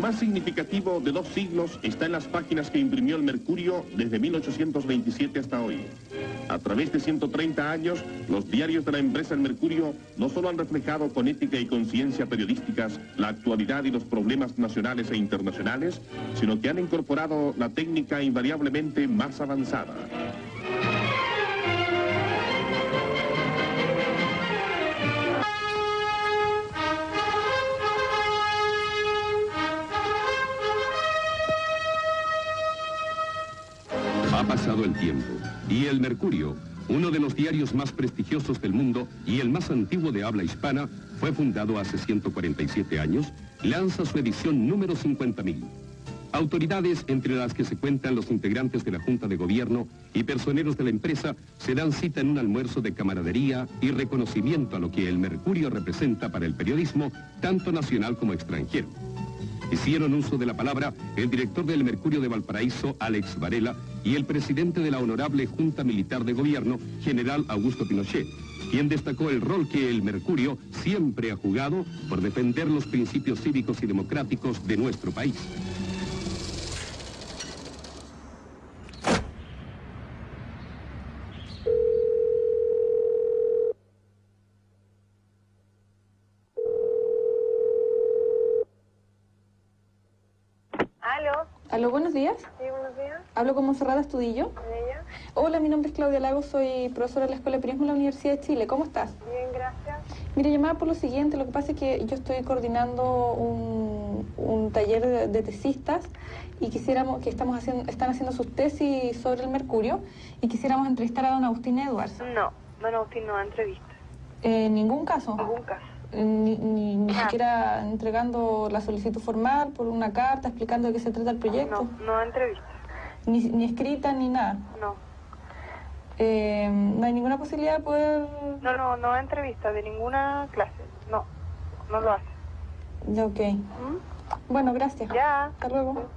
más significativo de 2 siglos está en las páginas que imprimió el Mercurio desde 1827 hasta hoy. A través de 130 años, los diarios de la empresa El Mercurio no solo han reflejado con ética y conciencia periodísticas la actualidad y los problemas nacionales e internacionales, sino que han incorporado la técnica invariablemente más avanzada. Ha pasado el tiempo y El Mercurio, uno de los diarios más prestigiosos del mundo y el más antiguo de habla hispana, fue fundado hace 147 años, lanza su edición número 50.000. Autoridades, entre las que se cuentan los integrantes de la Junta de Gobierno y personeros de la empresa, se dan cita en un almuerzo de camaradería y reconocimiento a lo que El Mercurio representa para el periodismo, tanto nacional como extranjero. Hicieron uso de la palabra el director del Mercurio de Valparaíso, Alex Varela, y el presidente de la Honorable Junta Militar de Gobierno, General Augusto Pinochet, quien destacó el rol que el Mercurio siempre ha jugado por defender los principios cívicos y democráticos de nuestro país. Aló, buenos días. Sí, buenos días. Hablo con Monserrat Astudillo. ¿Ella? Hola, mi nombre es Claudia Lagos, soy profesora de la Escuela de Periodismo de la Universidad de Chile. ¿Cómo estás? Bien, gracias. Mira, llamaba por lo siguiente. Lo que pasa es que yo estoy coordinando un taller de tesistas y quisiéramos, están haciendo sus tesis sobre el Mercurio y quisiéramos entrevistar a don Agustín Edwards. No, don Agustín no da entrevista. ¿En ningún caso? Ningún caso. Ni siquiera entregando la solicitud formal por una carta explicando de qué se trata el proyecto. No da entrevista. Ni escrita ni nada. No. ¿No hay ninguna posibilidad de poder...? No da entrevista de ninguna clase. No lo hace. Ya, ok. Bueno, gracias. Ya. Hasta luego.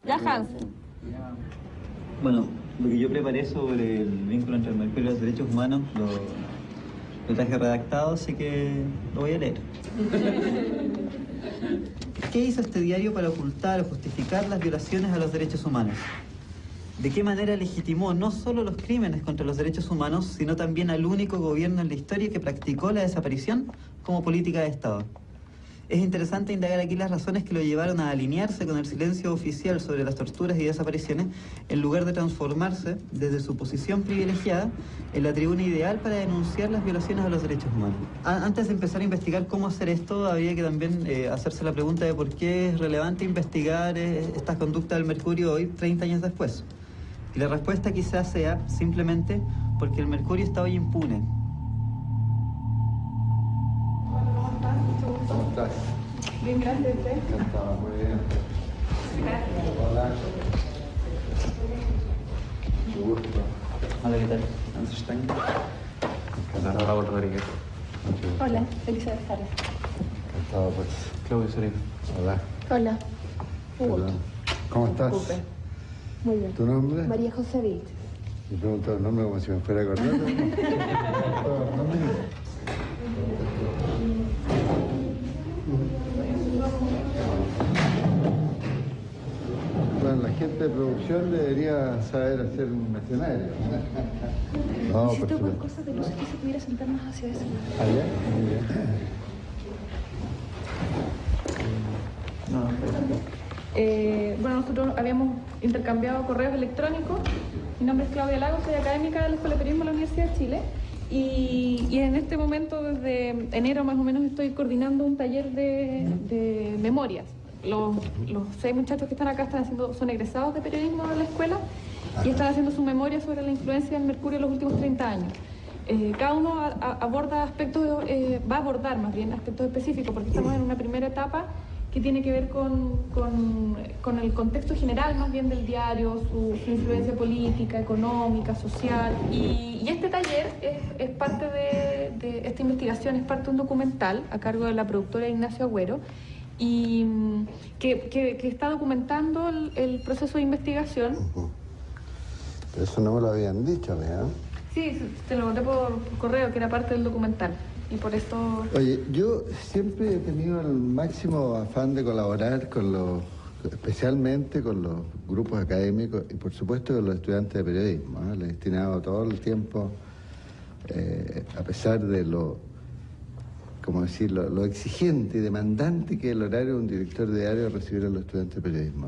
Ya, Hans. Bueno, lo que yo preparé sobre el vínculo entre el Mercurio y los derechos humanos lo traje redactado, así que lo voy a leer. ¿Qué hizo este diario para ocultar o justificar las violaciones a los derechos humanos? ¿De qué manera legitimó no solo los crímenes contra los derechos humanos, sino también al único gobierno en la historia que practicó la desaparición como política de Estado? Es interesante indagar aquí las razones que lo llevaron a alinearse con el silencio oficial sobre las torturas y desapariciones, en lugar de transformarse, desde su posición privilegiada, en la tribuna ideal para denunciar las violaciones a los derechos humanos. Antes de empezar a investigar cómo hacer esto, habría que también hacerse la pregunta de por qué es relevante investigar estas conductas del Mercurio hoy, 30 años después. Y la respuesta quizás sea simplemente porque el Mercurio está hoy impune. ¿Cómo estás? Bien, gracias. Encantado, muy bien. Gracias. Hola. Mucho gusto. Hola, ¿qué tal? Encantado, Raúl Rodríguez. Hola, Elizabeth Jara. Encantado, pues. Claudio Sereno. Hola. Hola. Hola. ¿Cómo estás? Muy bien. ¿Tu nombre? María José Vilt. Me pregunto el nombre como si me fuera a acordar. Bueno, la gente de producción debería saber hacer un escenario. No, Necesito por por cosas de luces que se pudiera sentar más hacia ese lado. ¿Allá? Muy bien. Bueno, nosotros habíamos intercambiado correos electrónicos. Mi nombre es Claudia Lagos, soy académica de la Escuela de Periodismo de la Universidad de Chile. Y en este momento, desde enero más o menos, estoy coordinando un taller de memorias. Los 6 muchachos que están acá son egresados de periodismo de la escuela y están haciendo su memoria sobre la influencia del Mercurio en los últimos 30 años. Cada uno aborda aspectos, va a abordar más bien aspectos específicos, porque estamos en una primera etapa que tiene que ver con el contexto general más bien del diario, su influencia política, económica, social. Y este taller es parte de esta investigación, es parte de un documental a cargo de la productora Ignacio Agüero, y que está documentando el proceso de investigación. Pero eso no me lo habían dicho, ¿verdad? Sí, te lo mandé por correo, que era parte del documental. Y por eso... Oye, yo siempre he tenido el máximo afán de colaborar especialmente con los grupos académicos y por supuesto con los estudiantes de periodismo. Le he destinado todo el tiempo, a pesar de lo exigente y demandante que es el horario de un director de diario recibir a los estudiantes de periodismo.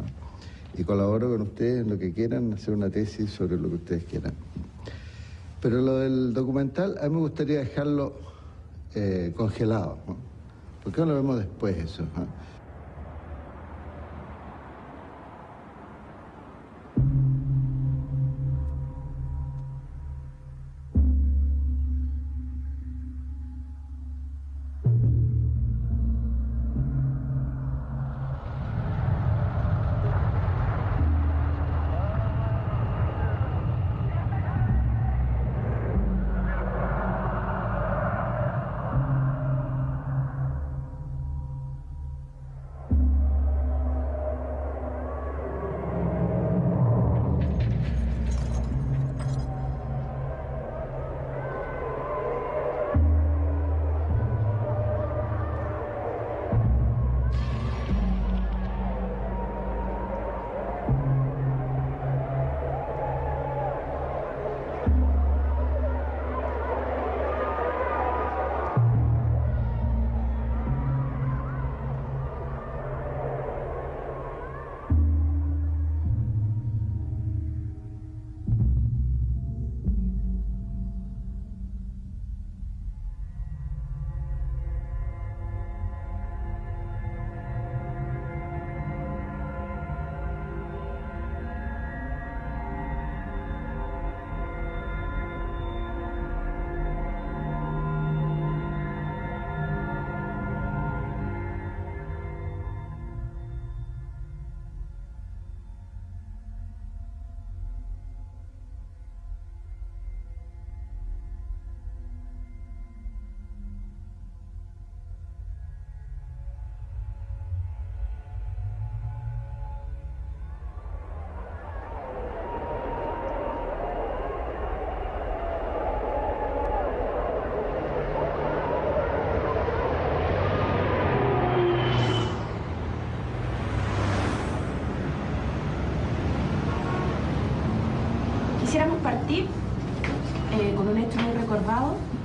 Y colaboro con ustedes en lo que quieran, hacer una tesis sobre lo que ustedes quieran. Pero lo del documental, a mí me gustaría dejarlo congelado, ¿no? ¿Por qué no lo vemos después eso?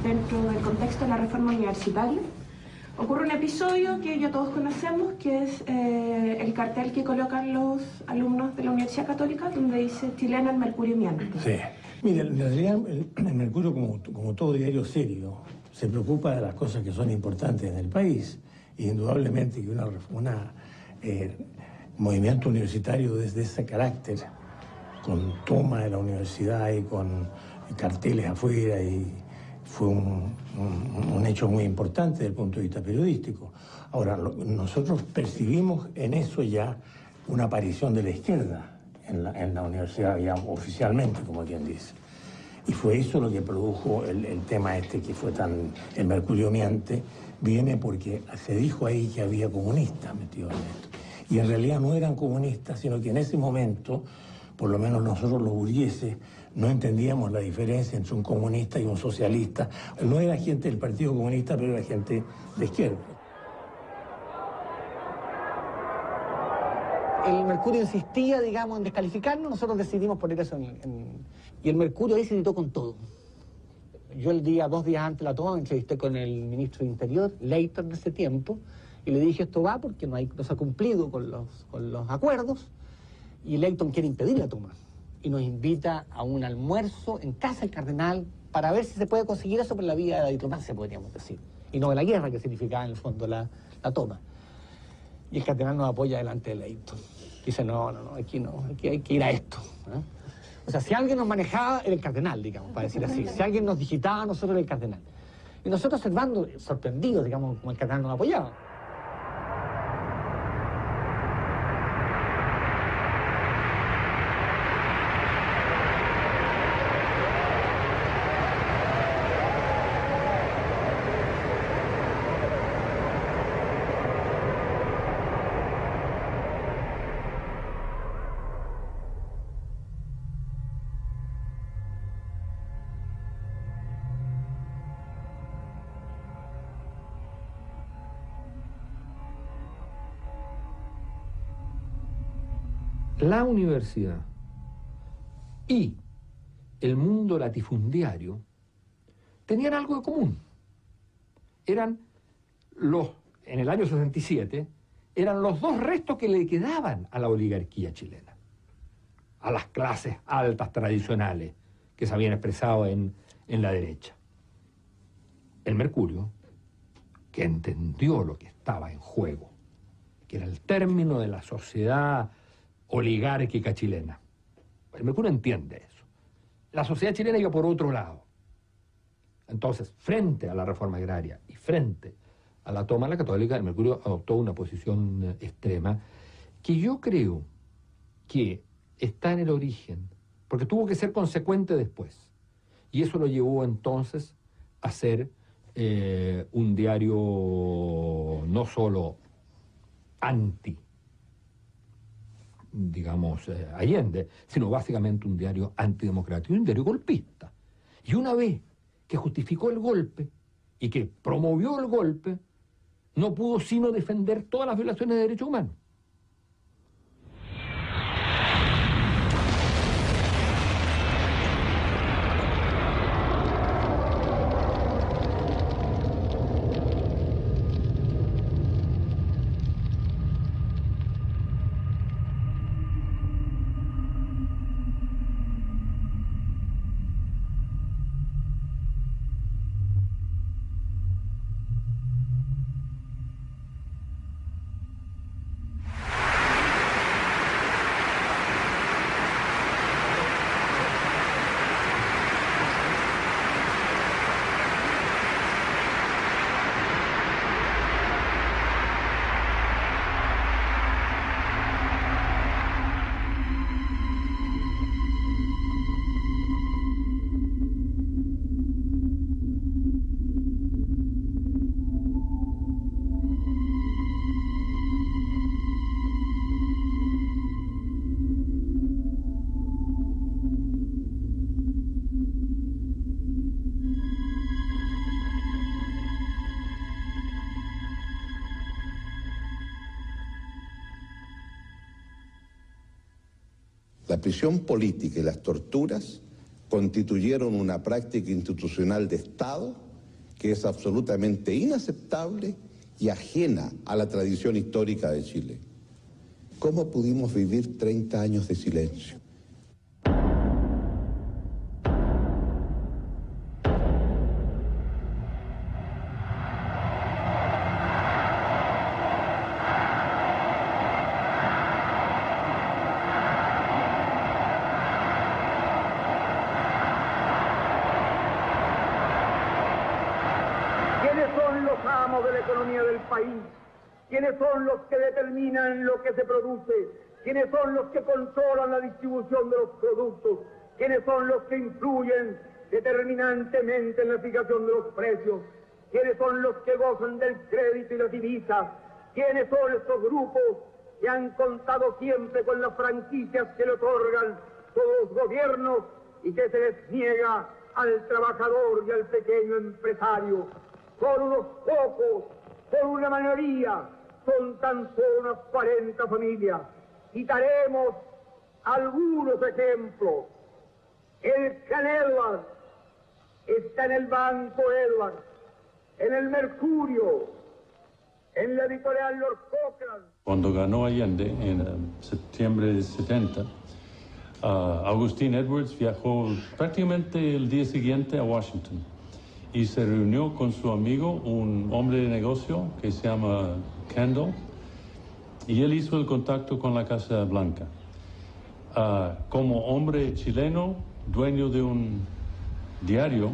dentro del contexto de la reforma universitaria, ocurre un episodio que ya todos conocemos, que es el cartel que colocan los alumnos de la Universidad Católica, donde dice "Chilena, el Mercurio miente". Sí. Mire, en realidad el Mercurio, como todo diario serio, se preocupa de las cosas que son importantes en el país. Indudablemente que un movimiento universitario desde ese carácter, con toma de la universidad y con carteles afuera, y fue un hecho muy importante desde el punto de vista periodístico. Ahora, nosotros percibimos en eso ya una aparición de la izquierda en la universidad, ya oficialmente, como quien dice. Y fue eso lo que produjo el tema este que fue tan... El Mercurio miente, viene porque se dijo ahí que había comunistas metidos en esto. Y en realidad no eran comunistas, sino que en ese momento, por lo menos nosotros los burgueses, no entendíamos la diferencia entre un comunista y un socialista. No era gente del Partido Comunista, pero era gente de izquierda. El Mercurio insistía, digamos, en descalificarnos, nosotros decidimos poner eso y el Mercurio ahí se editó con todo. Yo 2 días antes de la toma me entrevisté con el ministro de Interior, Leighton, en ese tiempo, y le dije, esto va porque no se ha cumplido con los acuerdos, y Leighton quiere impedir la toma, y nos invita a un almuerzo en casa del cardenal para ver si se puede conseguir eso por la vía de la diplomacia, podríamos decir, y no de la guerra, que significaba en el fondo la toma. Y el cardenal nos apoya delante de Leighton. Dice, no, aquí no, aquí hay que ir a esto, ¿eh? O sea, si alguien nos manejaba, era el cardenal, digamos, para decir así. Si alguien nos digitaba, nosotros era el cardenal. Y nosotros observando, sorprendidos, digamos, como el cardenal nos apoyaba. La universidad y el mundo latifundiario tenían algo de común. En el año 67, eran los 2 restos que le quedaban a la oligarquía chilena, a las clases altas tradicionales que se habían expresado en la derecha. El Mercurio, que entendió lo que estaba en juego, que era el término de la sociedad oligárquica chilena. El Mercurio entiende eso. La sociedad chilena iba por otro lado. Entonces, frente a la reforma agraria y frente a la toma de la Católica, el Mercurio adoptó una posición extrema que yo creo que está en el origen, porque tuvo que ser consecuente después. Y eso lo llevó entonces a ser un diario no solo anti, digamos, Allende, sino básicamente un diario antidemocrático, un diario golpista. Y una vez que justificó el golpe y que promovió el golpe, no pudo sino defender todas las violaciones de derechos humanos. La prisión política y las torturas constituyeron una práctica institucional de Estado que es absolutamente inaceptable y ajena a la tradición histórica de Chile. ¿Cómo pudimos vivir 30 años de silencio? ¿Quiénes son los amos de la economía del país? ¿Quiénes son los que determinan lo que se produce? ¿Quiénes son los que controlan la distribución de los productos? ¿Quiénes son los que influyen determinantemente en la fijación de los precios? ¿Quiénes son los que gozan del crédito y las divisas? ¿Quiénes son estos grupos que han contado siempre con las franquicias que le otorgan todos los gobiernos y que se les niega al trabajador y al pequeño empresario? Son unos pocos, son una mayoría, son tan solo unas 40 familias. Citaremos algunos ejemplos. El Clan Edward está en el Banco Edward, en el Mercurio, en la editorial Lord Cochrane. Cuando ganó Allende en septiembre de 70, Augustine Edwards viajó prácticamente el día siguiente a Washington y se reunió con su amigo, un hombre de negocio que se llama Kendall, y él hizo el contacto con la Casa Blanca. Como hombre chileno, dueño de un diario,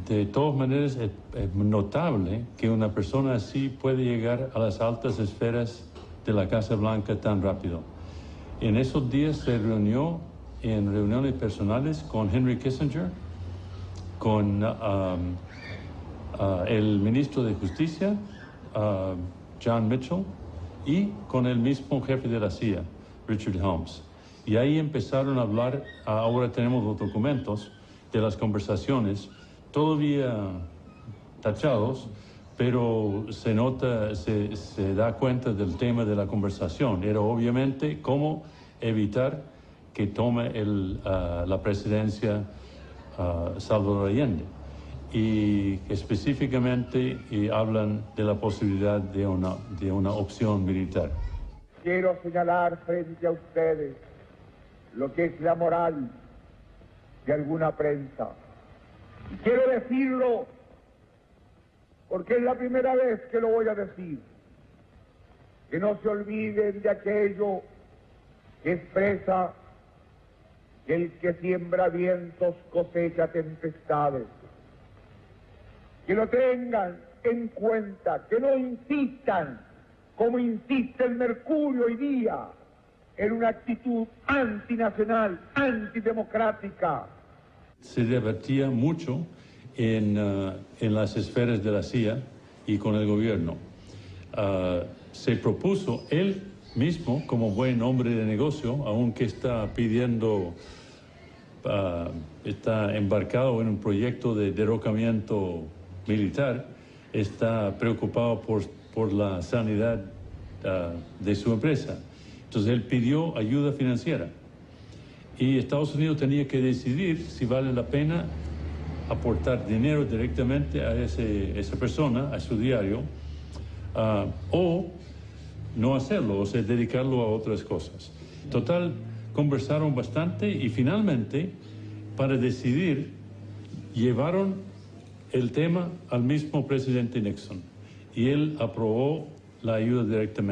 de todas maneras es notable que una persona así puede llegar a las altas esferas de la Casa Blanca tan rápido. En esos días se reunió en reuniones personales con Henry Kissinger, con el ministro de Justicia, John Mitchell, y con el mismo jefe de la CIA, Richard Helms. Y ahí empezaron a hablar, ahora tenemos los documentos de las conversaciones, todavía tachados, pero se nota, se da cuenta del tema de la conversación. Era obviamente cómo evitar que tome la presidencia Salvador Allende. Y específicamente hablan de la posibilidad de una opción militar. Quiero señalar frente a ustedes lo que es la moral de alguna prensa. Y quiero decirlo porque es la primera vez que lo voy a decir. Que no se olviden de aquello que expresa que el que siembra vientos cosecha tempestades. Que lo tengan en cuenta, que no insistan, como insiste el Mercurio hoy día, en una actitud antinacional, antidemocrática. Se debatía mucho en las esferas de la CIA y con el gobierno. Se propuso él mismo, como buen hombre de negocio, aunque está pidiendo, está embarcado en un proyecto de derrocamiento militar, está preocupado por la sanidad de su empresa. Entonces él pidió ayuda financiera y Estados Unidos tenía que decidir si vale la pena aportar dinero directamente a esa persona, a su diario, o no hacerlo, o sea, dedicarlo a otras cosas. Total, conversaron bastante y finalmente, para decidir, llevaron el tema al mismo presidente Nixon y él aprobó la ayuda directa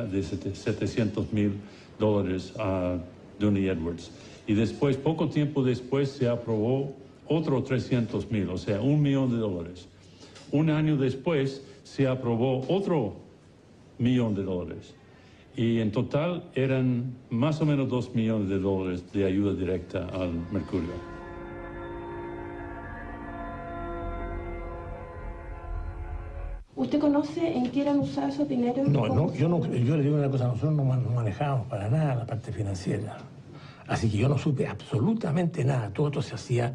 de $700,000 a Dooney Edwards. Y después, poco tiempo después, se aprobó otro 300,000, o sea, $1 millón. Un año después se aprobó otro $1 millón. Y en total eran más o menos $2 millones de ayuda directa al Mercurio. ¿Usted conoce en qué eran usados esos dineros? No, yo le digo una cosa, nosotros no manejábamos para nada la parte financiera. Así que yo no supe absolutamente nada. Todo esto se hacía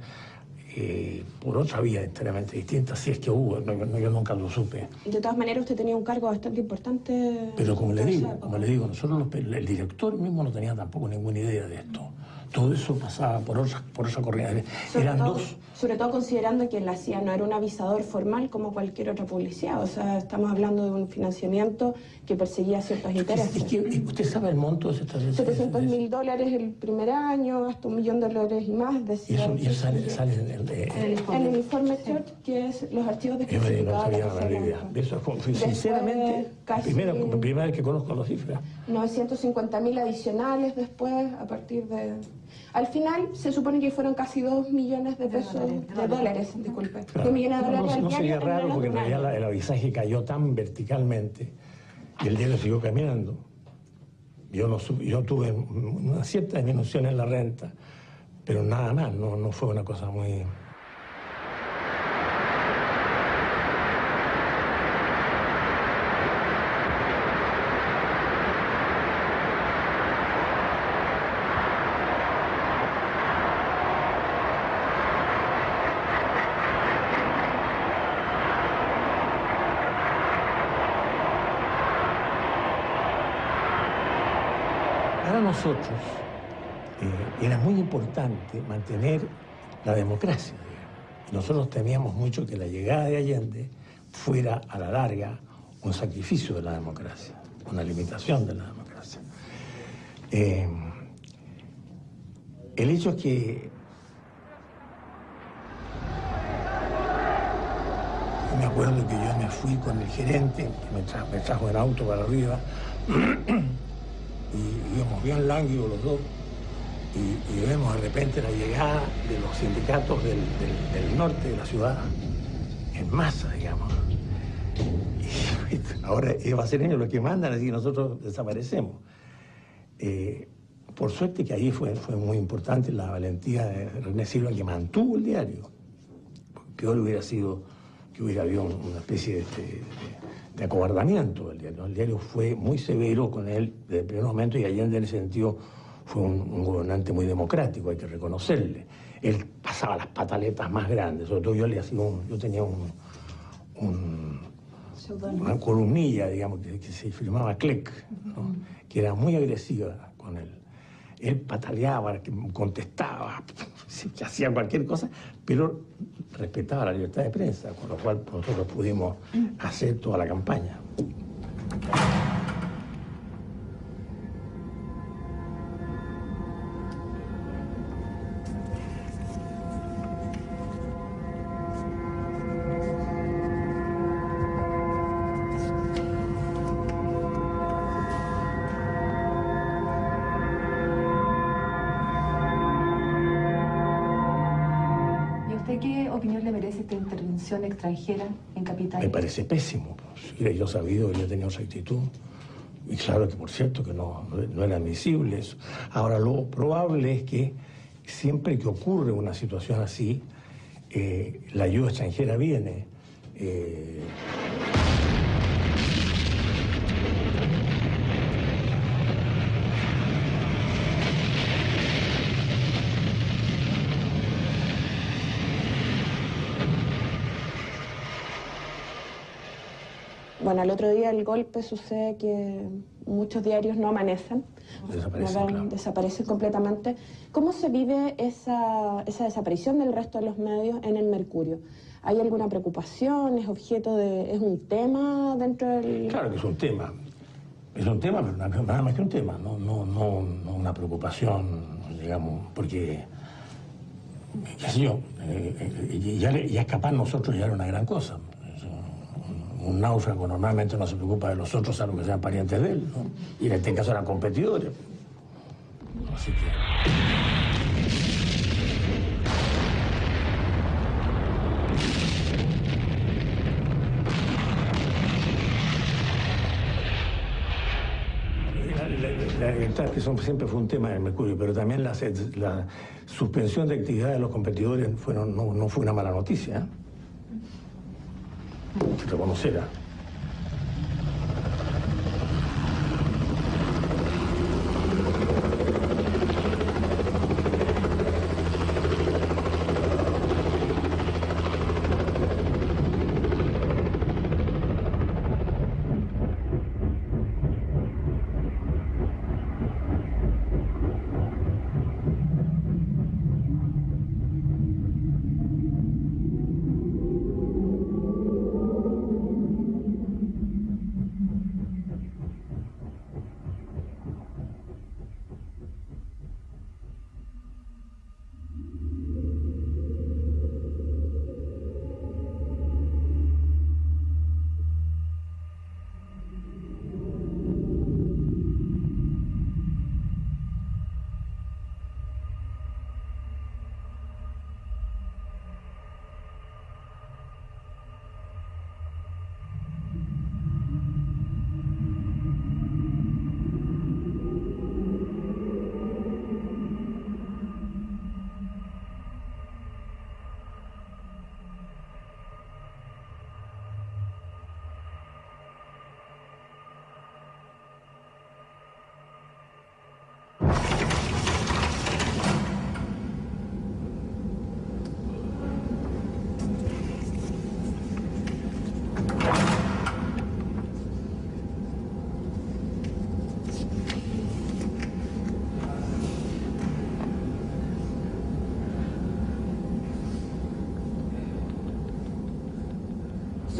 por otra vía enteramente distinta, si es que hubo, yo nunca lo supe. De todas maneras, usted tenía un cargo bastante importante. Pero como le digo, nosotros el director mismo no tenía tampoco ninguna idea de esto. todo eso pasaba por otra corriente. Eran dos. Sobre todo considerando que la CIA no era un avisador formal como cualquier otra publicidad. O sea, estamos hablando de un financiamiento que perseguía ciertos intereses. ¿Usted sabe el monto de estas $700.000 el primer año, hasta $1 millón y más. Decía, y eso sale en el informe Church, que es los archivos desclasificados. No sabía la idea. Eso fue, sinceramente, primera vez que conozco las cifras. 950.000 adicionales después, a partir de... Al final, se supone que fueron casi 2 millones de pesos, de dólares, disculpe. Claro. 2 millones de dólares al No diario. sería raro porque en realidad el avisaje cayó tan verticalmente y el diario siguió caminando. Yo tuve una cierta disminución en la renta, pero nada más, no fue una cosa muy... Para nosotros era muy importante mantener la democracia, digamos. Nosotros temíamos mucho que la llegada de Allende fuera a la larga un sacrificio de la democracia, una limitación de la democracia. El hecho es que me acuerdo que yo me fui con el gerente, que me trajo en auto para arriba, y íbamos bien lánguidos los dos, y vemos de repente la llegada de los sindicatos del norte de la ciudad, en masa, digamos. Y ahora va a ser ellos los que mandan, así que nosotros desaparecemos. Por suerte que ahí fue muy importante la valentía de René Silva, que mantuvo el diario. Peor hubiera sido que hubiera habido una especie de acobardamiento del diario. El diario fue muy severo con él desde el primer momento y Allende en ese sentido fue un gobernante muy democrático, hay que reconocerle. Él pasaba las pataletas más grandes, sobre todo yo tenía una columnilla, digamos, que se firmaba Cleck, ¿no? Que era muy agresiva con él. Él pataleaba, contestaba, hacía cualquier cosa, pero respetaba la libertad de prensa, con lo cual nosotros pudimos hacer toda la campaña. ¿Qué opinión le merece esta intervención extranjera en Capital? Me parece pésimo. Si yo sabido, yo tenía esa actitud. Y claro que, por cierto, que no era admisible eso. Ahora, lo probable es que siempre que ocurre una situación así, la ayuda extranjera viene. Bueno, al otro día del golpe sucede que muchos diarios no amanecen, desaparecen completamente. ¿Cómo se vive esa desaparición del resto de los medios en el Mercurio? ¿Hay alguna preocupación? ¿Es un tema dentro del...? Claro que es un tema. Es un tema, pero nada más que un tema, no una preocupación, digamos, porque, qué sé yo, ya escapar nosotros ya era una gran cosa. Un náufrago normalmente no se preocupa de los otros, salvo que sean parientes de él, ¿no? Y en este caso eran competidores. Así que... La libertad de expresión siempre fue un tema del Mercurio, pero también la suspensión de actividad de los competidores no fue una mala noticia, ¿eh? Reconocerá.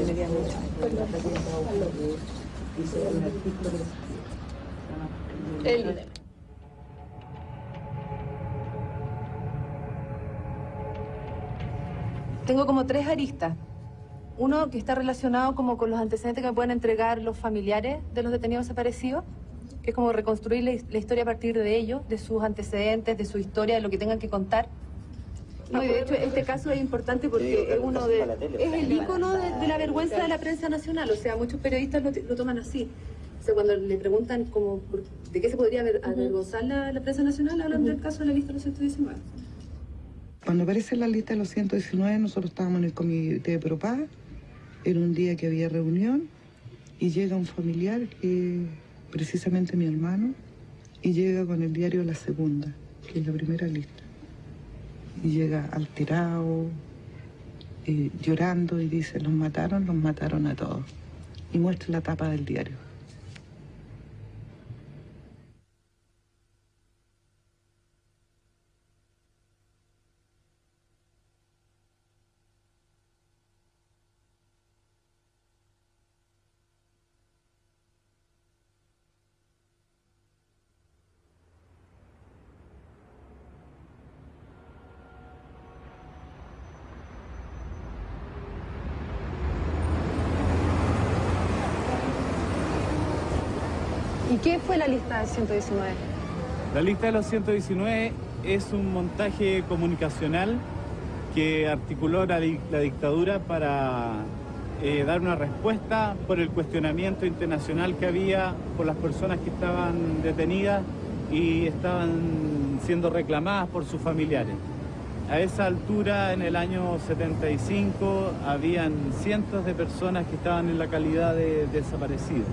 entretenería mucho. Tengo como 3 aristas. Uno que está relacionado como con los antecedentes que me pueden entregar los familiares de los detenidos desaparecidos, que es como reconstruir la historia a partir de ellos, de sus antecedentes, de su historia, de lo que tengan que contar. No, y de hecho este caso es importante porque es el ícono de la vergüenza de la prensa nacional, o sea, muchos periodistas lo toman así. O sea, cuando le preguntan como de qué se podría avergonzar la prensa nacional, hablan del caso de la lista de los 119. Cuando aparece la lista de los 119, nosotros estábamos en el comité de propaz, era un día que había reunión, y llega un familiar, precisamente mi hermano, y llega con el diario La Segunda, que es la primera lista. Y llega alterado, llorando, y dice, los mataron a todos. Y muestra la tapa del diario. ¿Y qué fue la lista de 119? La lista de los 119 es un montaje comunicacional que articuló la dictadura para dar una respuesta por el cuestionamiento internacional que había por las personas que estaban detenidas y estaban siendo reclamadas por sus familiares. A esa altura, en el año 75, habían cientos de personas que estaban en la calidad de desaparecidos.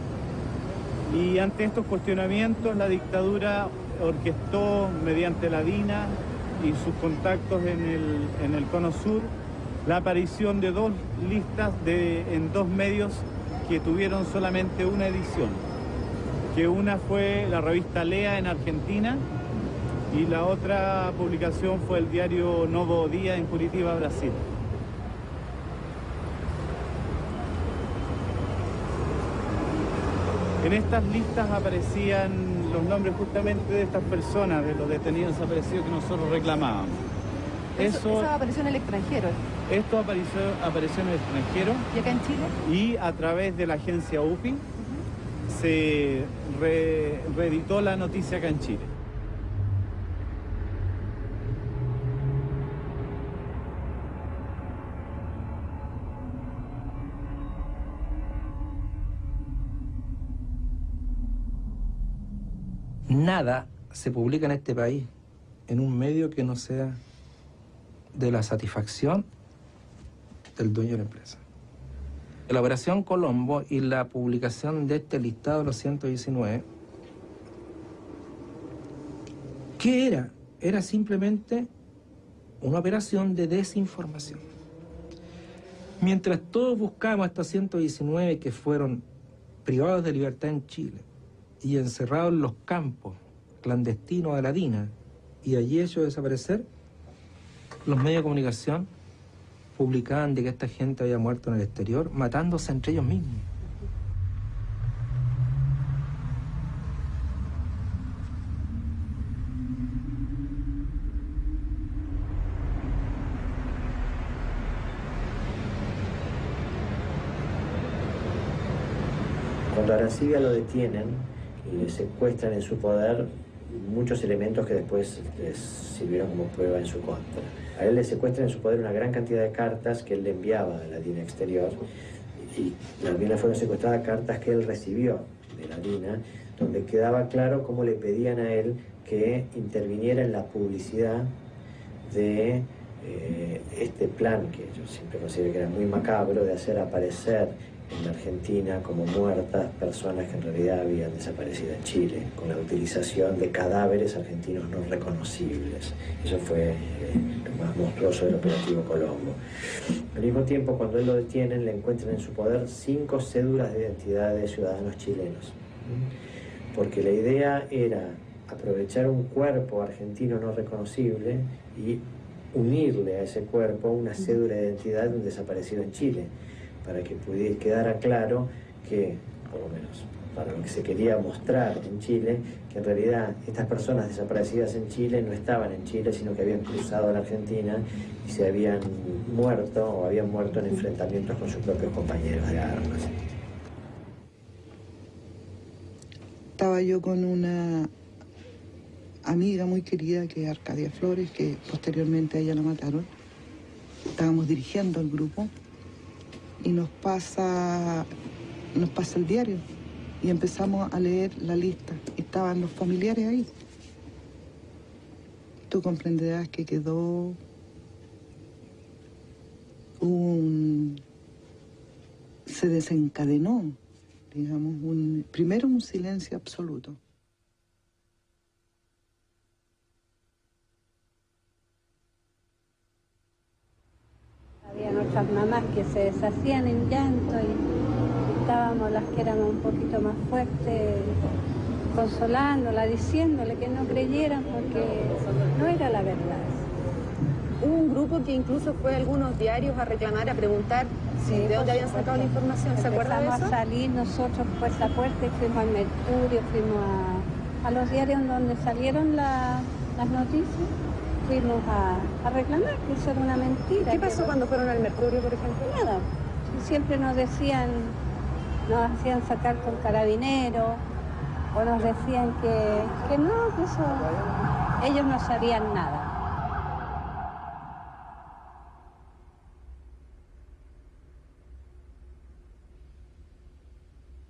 Y ante estos cuestionamientos, la dictadura orquestó mediante la DINA y sus contactos en el Cono Sur la aparición de 2 listas en 2 medios que tuvieron solamente una edición. Que una fue la revista Lea en Argentina y la otra publicación fue el diario Novo Dia en Curitiba, Brasil. En estas listas aparecían los nombres justamente de estas personas, de los detenidos desaparecidos que nosotros reclamábamos. Eso apareció en el extranjero. Esto apareció en el extranjero. ¿Y acá en Chile? Y a través de la agencia UPI se reeditó la noticia acá en Chile. Nada se publica en este país en un medio que no sea de la satisfacción del dueño de la empresa. La Operación Colombo y la publicación de este listado de los 119, ¿qué era? Era simplemente una operación de desinformación. Mientras todos buscamos a estos 119 que fueron privados de libertad en Chile y encerrados en los campos clandestinos de la DINA y allí hecho desaparecer, los medios de comunicación publicaban de que esta gente había muerto en el exterior, matándose entre ellos mismos. Cuando a Arancibia lo detienen y le secuestran en su poder muchos elementos que después les sirvieron como prueba en su contra. A él le secuestran en su poder una gran cantidad de cartas que él le enviaba de la DINA exterior y también le fueron secuestradas cartas que él recibió de la DINA, donde quedaba claro cómo le pedían a él que interviniera en la publicidad de este plan, que yo siempre considero que era muy macabro, de hacer aparecer en la Argentina como muertas personas que en realidad habían desaparecido en Chile, con la utilización de cadáveres argentinos no reconocibles. Eso fue lo más monstruoso del operativo Colombo. Al mismo tiempo, cuando él lo detienen, le encuentran en su poder 5 cédulas de identidad de ciudadanos chilenos. Porque la idea era aprovechar un cuerpo argentino no reconocible y unirle a ese cuerpo una cédula de identidad de un desaparecido en Chile, para que quedara claro que, por lo menos para lo que se quería mostrar en Chile, que en realidad estas personas desaparecidas en Chile no estaban en Chile, sino que habían cruzado a la Argentina y se habían muerto en enfrentamientos con sus propios compañeros de armas. Estaba yo con una amiga muy querida que es Arcadia Flores, que posteriormente a ella la mataron. Estábamos dirigiendo el grupo y nos pasa el diario y empezamos a leer la lista. Estaban los familiares ahí. Tú comprenderás que quedó se desencadenó, digamos, primero un silencio absoluto. Había nuestras mamás que se deshacían en llanto y estábamos las que éramos un poquito más fuertes, consolándola, diciéndole que no creyeran porque no era la verdad. Hubo un grupo que incluso fue a algunos diarios a reclamar, a preguntar de dónde habían sacado la información. ¿Se acuerda de eso? Empezamos a salir nosotros puerta a puerta y fuimos al Mercurio, fuimos a los diarios donde salieron las noticias. Fuimos a reclamar que eso era una mentira. ¿Qué pasó cuando fueron al Mercurio, por ejemplo? Nada. Siempre nos decían, nos hacían sacar con carabineros, o nos decían que no, que eso, ellos no sabían nada.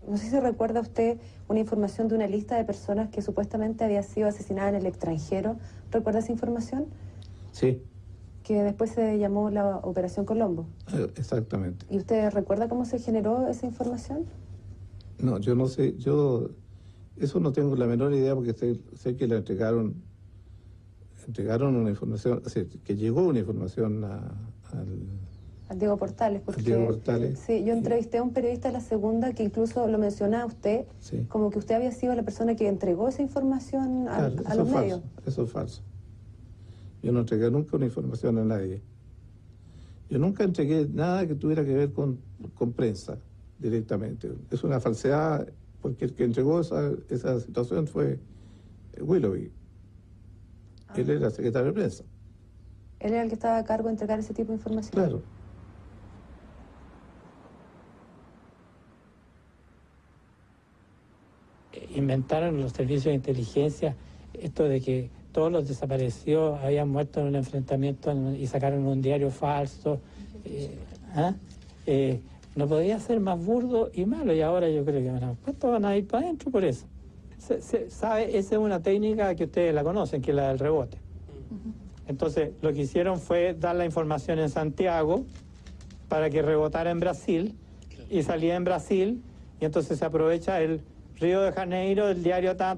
No sé si recuerda usted una información de una lista de personas que supuestamente había sido asesinada en el extranjero. ¿Recuerda esa información? Sí. Que después se llamó la Operación Colombo. Exactamente. ¿Y usted recuerda cómo se generó esa información? No, yo no sé, eso no tengo la menor idea porque sé que le entregaron una información, o sea, que llegó una información al Diego Portales, porque Diego Portales. Sí, yo entrevisté a un periodista de La Segunda que incluso lo mencionaba a usted, sí, como que usted había sido la persona que entregó esa información a los medios. Eso es falso. Yo no entregué nunca una información a nadie. Yo nunca entregué nada que tuviera que ver con prensa directamente. Es una falsedad, porque el que entregó esa situación fue Willoughby. Él era secretario de prensa. Él era el que estaba a cargo de entregar ese tipo de información. Claro. Inventaron los servicios de inteligencia esto de que todos los desaparecidos habían muerto en un enfrentamiento y sacaron un diario falso. No podía ser más burdo y malo, y ahora yo creo que van a ir para adentro por eso. ¿Sabe? Esa es una técnica que ustedes la conocen, que es la del rebote. Entonces, lo que hicieron fue dar la información en Santiago para que rebotara en Brasil, y salía en Brasil, y entonces se aprovecha el Río de Janeiro del diario ta.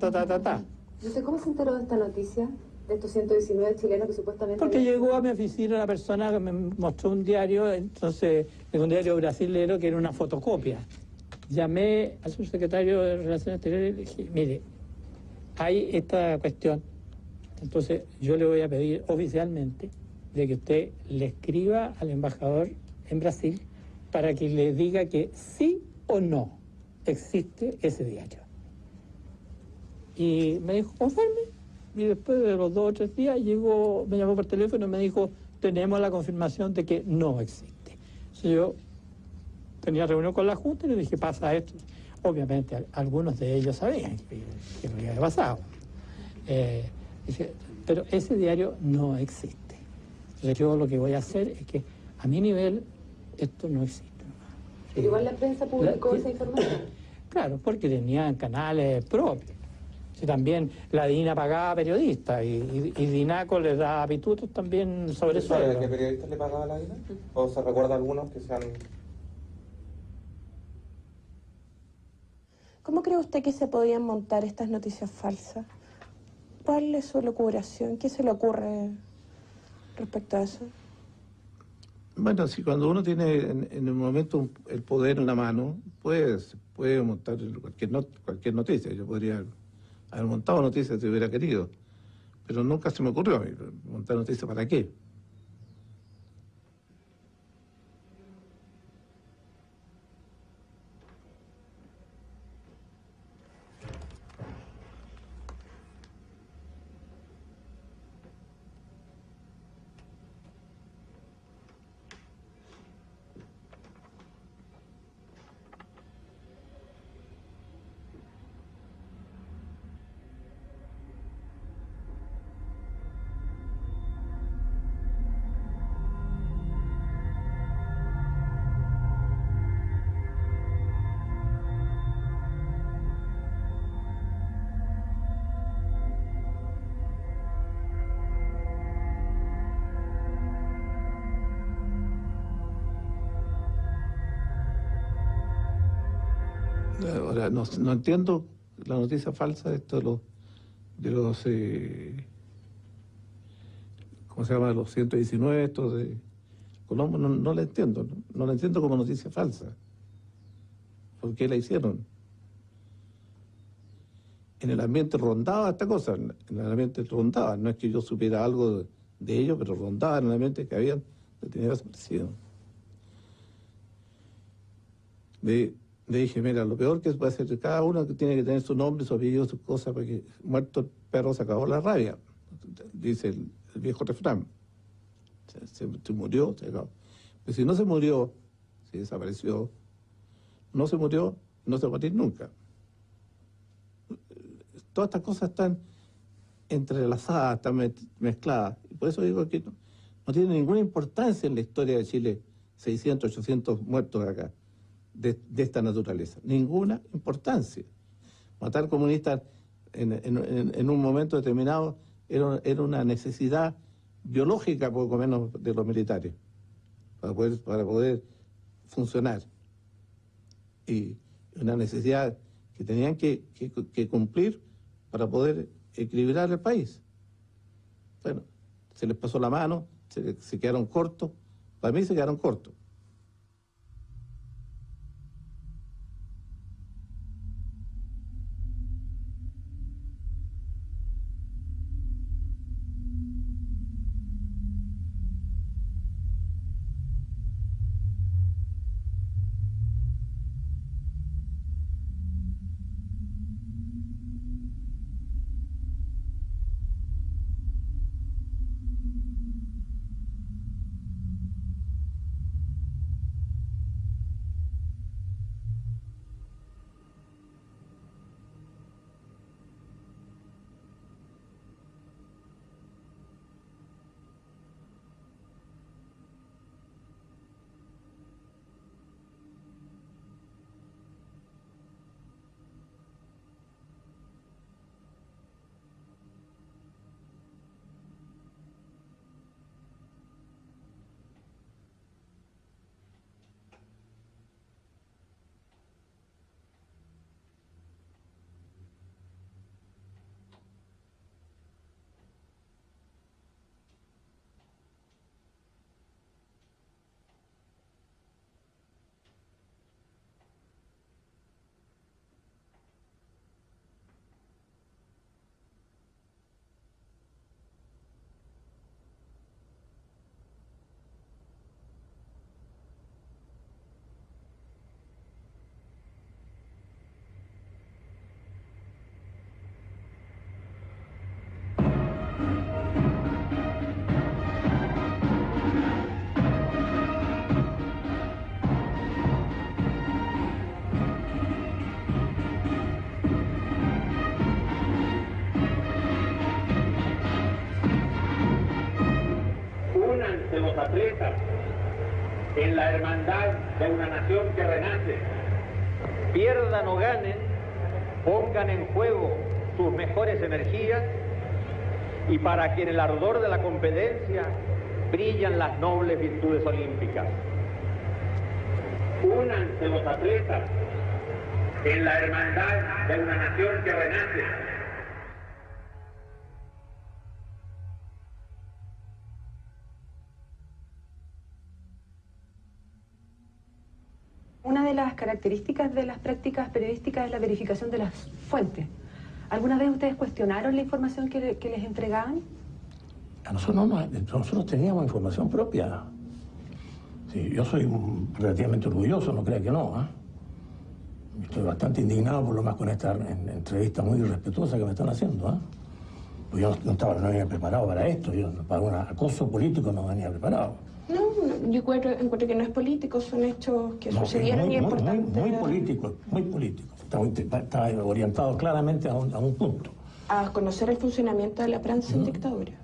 ¿Usted cómo se enteró de esta noticia, de estos 119 chilenos que supuestamente... Porque llegó a mi oficina una persona que me mostró un diario, entonces, de un diario brasilero que era una fotocopia. Llamé al subsecretario de Relaciones Exteriores y le dije, mire, hay esta cuestión, entonces yo le voy a pedir oficialmente de que usted le escriba al embajador en Brasil para que le diga que sí o no existe ese diario. Y me dijo, confirme, y después de los 2 o 3 días me llamó por teléfono y me dijo, tenemos la confirmación de que no existe. Entonces yo tenía reunión con la Junta y le dije, pasa esto. Obviamente algunos de ellos sabían que lo había pasado. Dije, pero ese diario no existe. Entonces yo lo que voy a hacer es que a mi nivel esto no existe. Pero igual la prensa publicó esa información. Claro, porque tenían canales propios. Si también la DINA pagaba periodistas y DINACO les da pitutos también sobre sueldo. ¿Sabe qué periodistas le pagaba la DINA? ¿O se recuerda algunos que sean...? ¿Cómo cree usted que se podían montar estas noticias falsas? ¿Cuál es su locuración? ¿Qué se le ocurre respecto a eso? Bueno, si cuando uno tiene en un momento el poder en la mano, puede montar cualquier noticia. Yo podría haber montado noticias si hubiera querido, pero nunca se me ocurrió a mí montar noticias. ¿Para qué? Ahora, no entiendo la noticia falsa de esto de los ¿cómo se llama? Los 119, estos de Colombo, no la entiendo. No la entiendo como noticia falsa. ¿Por qué la hicieron? En el ambiente rondaba esta cosa, en el ambiente rondaba. No es que yo supiera algo de ellos, pero rondaba en el ambiente que habían detenido desaparecido. Le dije, mira, lo peor que puede hacer cada uno que tiene que tener su nombre, su apellido, sus cosas, porque muerto el perro se acabó la rabia, dice el viejo refrán. Se murió, se acabó. Pero si no se murió, si desapareció, no se murió, no se va a morir nunca. Todas estas cosas están entrelazadas, están mezcladas. Y por eso digo que no tiene ninguna importancia en la historia de Chile 600, 800 muertos acá, de esta naturaleza. Ninguna importancia. Matar comunistas en un momento determinado era una necesidad biológica, poco menos, de los militares, para poder funcionar. Y una necesidad que tenían que cumplir para poder equilibrar el país. Bueno, se les pasó la mano, se quedaron cortos. Para mí se quedaron cortos. Los atletas en la hermandad de una nación que renace. Pierdan o ganen, pongan en juego sus mejores energías y para que en el ardor de la competencia brillan las nobles virtudes olímpicas. Únanse los atletas en la hermandad de una nación que renace. Una de las características de las prácticas periodísticas es la verificación de las fuentes. ¿Alguna vez ustedes cuestionaron la información que les entregaban? A nosotros teníamos información propia. Sí, yo soy relativamente orgulloso, no crea que no. Estoy bastante indignado por lo más con esta entrevista muy irrespetuosa que me están haciendo. Pues yo no venía preparado para esto, yo para un acoso político no venía preparado. No, yo encuentro que no es político, son hechos que sucedieron y es importante. Muy político, muy político. Está orientado claramente a un punto. A conocer el funcionamiento de la prensa en dictadura.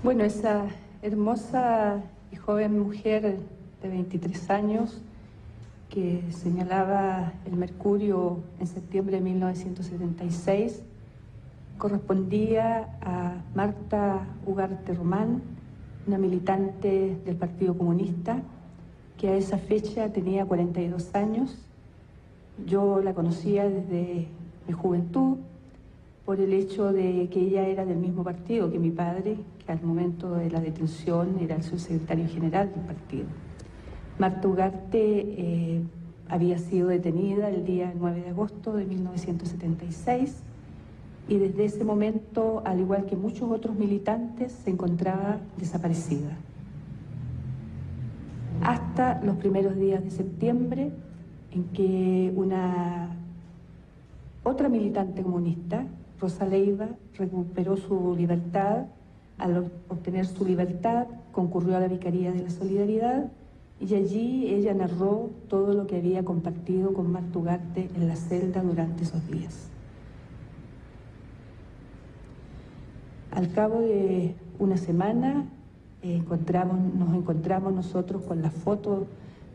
Bueno, esa hermosa y joven mujer de 23 años que señalaba el mercurio en septiembre de 1976 correspondía a Marta Ugarte Román, una militante del Partido Comunista que a esa fecha tenía 42 años. Yo la conocía desde mi juventud por el hecho de que ella era del mismo partido que mi padre, que al momento de la detención era el subsecretario general del partido. Marta Ugarte había sido detenida el día 9 de agosto de 1976 y desde ese momento, al igual que muchos otros militantes, se encontraba desaparecida. Hasta los primeros días de septiembre, en que otra militante comunista, Rosa Leiva, recuperó su libertad. Al obtener su libertad, concurrió a la Vicaría de la Solidaridad y allí ella narró todo lo que había compartido con Marta Ugarte en la celda durante esos días. Al cabo de una semana nos encontramos nosotros con la foto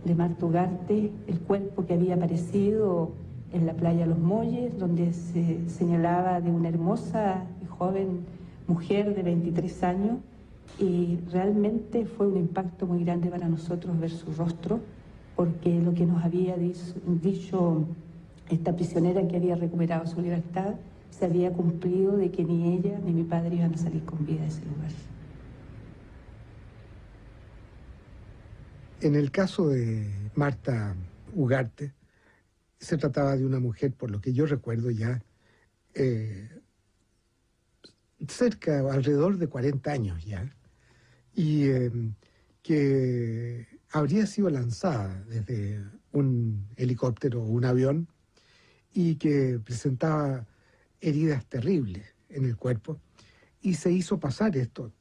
de Marta Ugarte, el cuerpo que había aparecido en la playa Los Molles, donde se señalaba de una hermosa y joven mujer de 23 años, y realmente fue un impacto muy grande para nosotros ver su rostro, porque lo que nos había dicho esta prisionera que había recuperado su libertad se había cumplido, de que ni ella ni mi padre iban a salir con vida de ese lugar. En el caso de Marta Ugarte, se trataba de una mujer, por lo que yo recuerdo ya, cerca, alrededor de 40 años ya, y que habría sido lanzada desde un helicóptero o un avión y que presentaba heridas terribles en el cuerpo, y se hizo pasar esto,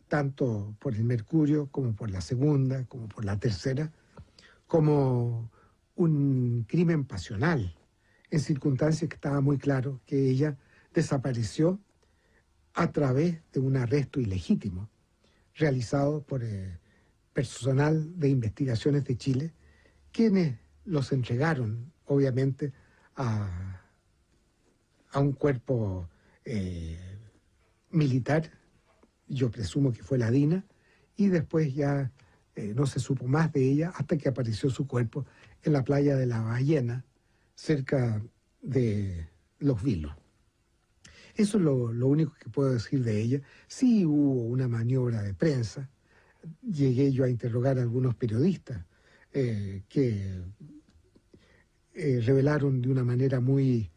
tanto por el mercurio como por la segunda, como por la tercera, como un crimen pasional, en circunstancias que estaba muy claro que ella desapareció a través de un arresto ilegítimo realizado por personal de investigaciones de Chile, quienes los entregaron, obviamente, a un cuerpo militar, yo presumo que fue la DINA, y después ya no se supo más de ella hasta que apareció su cuerpo en la playa de La Ballena, cerca de Los Vilos. Eso es lo único que puedo decir de ella. Sí hubo una maniobra de prensa. Llegué yo a interrogar a algunos periodistas que revelaron de una manera muy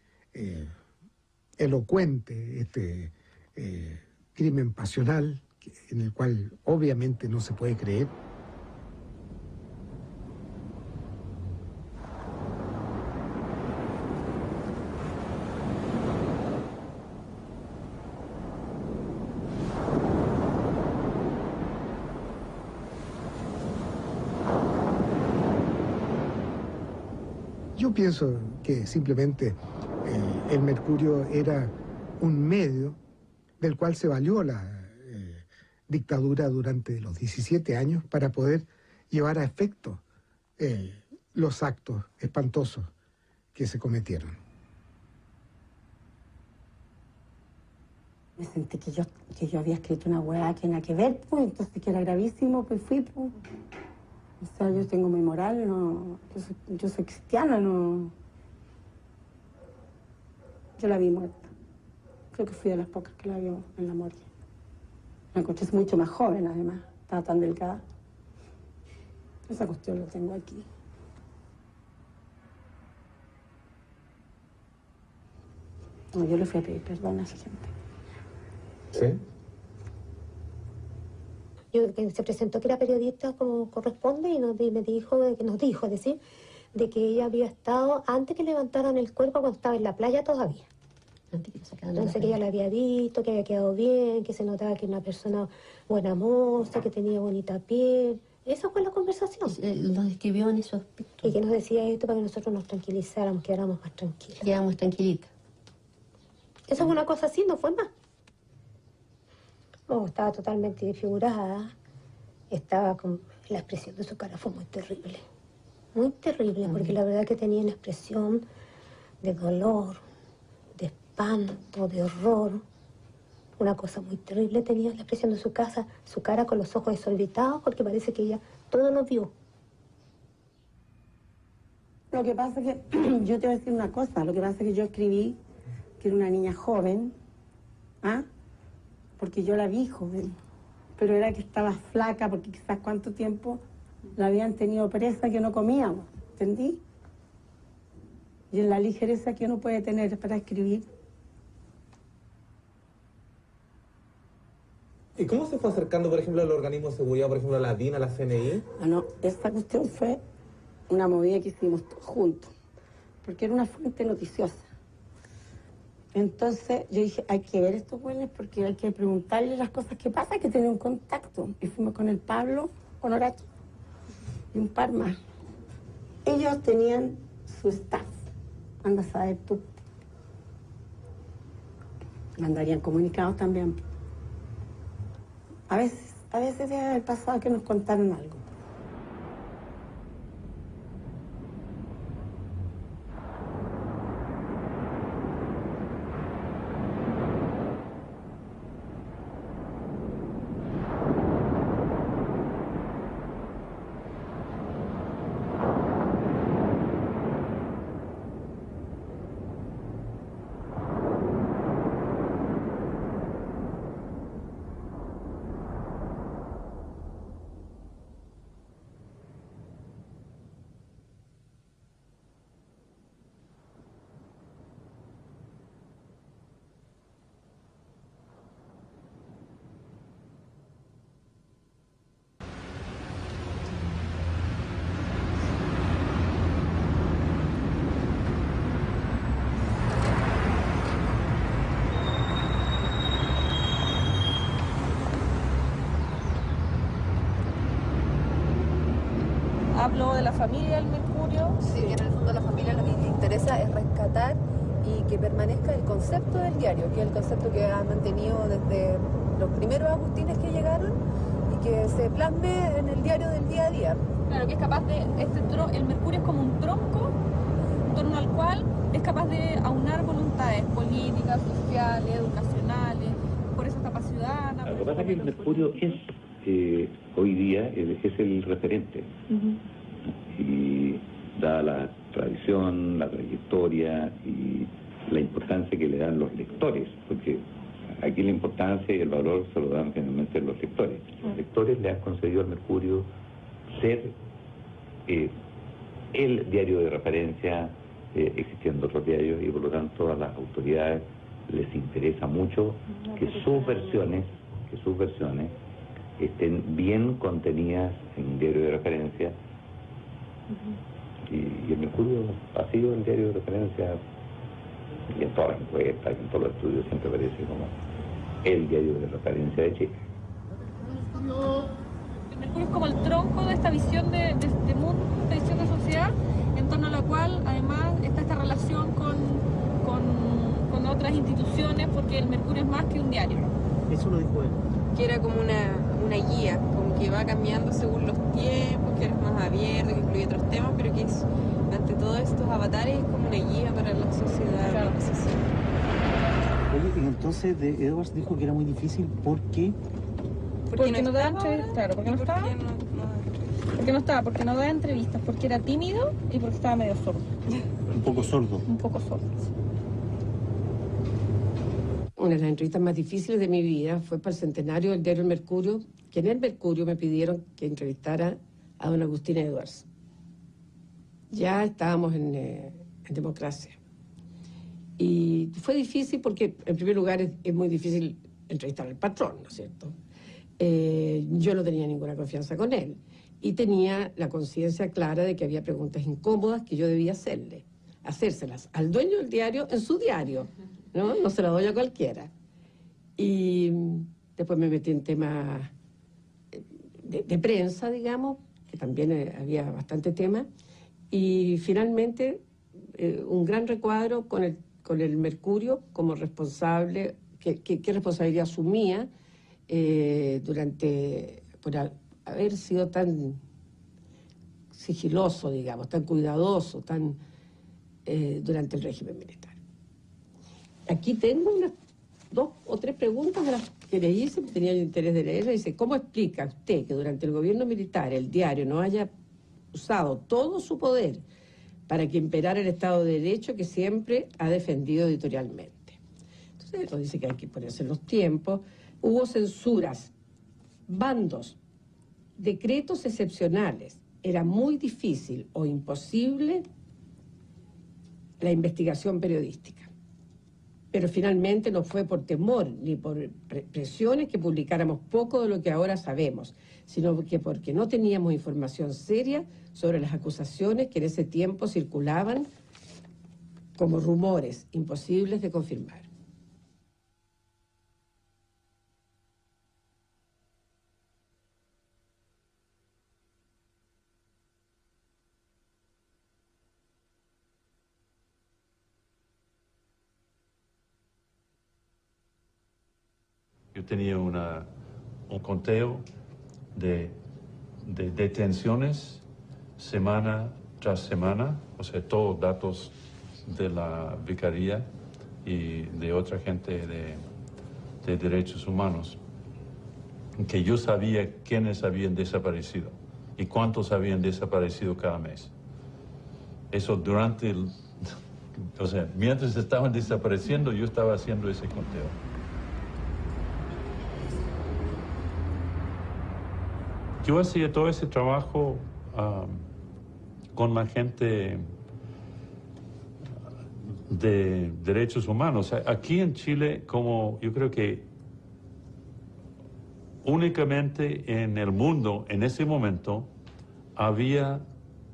elocuente este crimen pasional, en el cual obviamente no se puede creer. Yo pienso que simplemente el mercurio era un medio del cual se valió la dictadura durante los 17 años para poder llevar a efecto los actos espantosos que se cometieron. Me sentí que yo había escrito una hueá que nada que ver, pues, entonces que era gravísimo, pues fui, pues. O sea, yo tengo mi moral, no, yo soy cristiana, no. Yo la vi muerta. Creo que fui de las pocas que la vio en la morgue. La encontré mucho más joven, además. Estaba tan delgada. Esa cuestión la tengo aquí. No, yo le fui a pedir perdón a esa gente. ¿Sí? Se presentó que era periodista como corresponde y nos dijo, es decir, de que ella había estado antes que levantaran el cuerpo cuando estaba en la playa todavía. Entonces que ella la había visto, que había quedado bien, que se notaba que era una persona buena moza, que tenía bonita piel. Esa fue la conversación. Lo describió en esos aspectos. Y que nos decía esto para que nosotros nos tranquilizáramos, quedáramos más tranquilas. Quedamos tranquilitas. Eso fue una cosa así, no fue más. No, estaba totalmente desfigurada. Estaba con... La expresión de su cara fue muy terrible, porque la verdad que tenía una expresión de dolor, de espanto, de horror. Una cosa muy terrible tenía la expresión de su cara con los ojos desorbitados, porque parece que ella todo lo vio. Lo que pasa es que, yo te voy a decir una cosa, lo que pasa es que yo escribí que era una niña joven, ¿ah? Porque yo la vi joven, pero era que estaba flaca, porque quizás cuánto tiempo la habían tenido presa que no comíamos, ¿entendí? Y en la ligereza que uno puede tener para escribir. ¿Y cómo se fue acercando, por ejemplo, al organismo de seguridad, por ejemplo, a la DIN, a la CNI? Bueno, esta cuestión fue una movida que hicimos todos juntos, porque era una fuente noticiosa. Entonces yo dije, hay que ver estos buenos porque hay que preguntarle las cosas que pasan, hay que tener un contacto. Y fuimos con el Pablo Honorato y un par más. Ellos tenían su staff, anda a saber tú. Mandarían comunicados también. A veces debe haber pasado que nos contaron algo. Hablo de la familia del mercurio. Sí, en el fondo la familia lo que le interesa es rescatar y que permanezca el concepto del diario, que es el concepto que ha mantenido desde los primeros agustines que llegaron y que se plasme en el diario del día a día. Claro, que es capaz de, el mercurio es como un tronco en torno al cual es capaz de aunar voluntades políticas, sociales, educacionales, por esa etapa ciudadana. Lo que pasa es que el mercurio es hoy día es el referente. Y dada la tradición, la trayectoria y la importancia que le dan los lectores, porque aquí la importancia y el valor se lo dan finalmente los lectores. Los lectores le han concedido al Mercurio ser el diario de referencia, existiendo otros diarios, y por lo tanto a las autoridades les interesa mucho que sus versiones estén bien contenidas en un diario de referencia. Y el Mercurio ha sido el diario de referencia, y en todas las encuestas y en todos los estudios siempre aparece como el diario de referencia de Chile. El Mercurio es como el tronco de esta visión de mundo, de visión de sociedad, en torno a la cual además está esta relación con otras instituciones, porque el Mercurio es más que un diario. Eso lo dijo él. Que era como una guía, como que va cambiando según los tiempos, que era más abierto, que incluye otros temas, pero que es, ante todos estos avatares, es como una guía para la sociedad. Claro. Oye, y entonces de Edwards dijo que era muy difícil porque no daba entrevistas, claro, porque no daba entrevistas, porque era tímido y porque estaba medio sordo. un poco sordo. Un poco sordo. Una de las entrevistas más difíciles de mi vida fue para el centenario del diario El Mercurio, que en El Mercurio me pidieron que entrevistara a don Agustín Edwards. Ya estábamos en Democracia. Y fue difícil porque, en primer lugar, es muy difícil entrevistar al patrón, ¿no es cierto? Yo no tenía ninguna confianza con él. Y tenía la conciencia clara de que había preguntas incómodas que yo debía hacérselas al dueño del diario en su diario. No se la doy a cualquiera. Y después me metí en temas de prensa, digamos, que también había bastante tema. Y finalmente, un gran recuadro con el Mercurio como responsable, qué responsabilidad asumía por haber sido tan sigiloso, digamos, tan cuidadoso, durante el régimen militar. Aquí tengo unas 2 o 3 preguntas de las que le hice, tenía el interés de leerla. Dice, ¿cómo explica usted que durante el gobierno militar el diario no haya usado todo su poder para que imperara el Estado de Derecho que siempre ha defendido editorialmente? Entonces, nos dice que hay que ponerse en los tiempos. Hubo censuras, bandos, decretos excepcionales. Era muy difícil o imposible la investigación periodística. Pero finalmente no fue por temor ni por presiones que publicáramos poco de lo que ahora sabemos, sino que porque no teníamos información seria sobre las acusaciones que en ese tiempo circulaban como rumores imposibles de confirmar. Yo tenía un conteo de detenciones semana tras semana, o sea, todos datos de la vicaría y de otra gente de derechos humanos, que yo sabía quiénes habían desaparecido y cuántos habían desaparecido cada mes. Eso o sea, mientras estaban desapareciendo, yo estaba haciendo ese conteo. Yo hacía todo ese trabajo con la gente de derechos humanos. Aquí en Chile, como yo creo que únicamente en el mundo, en ese momento, había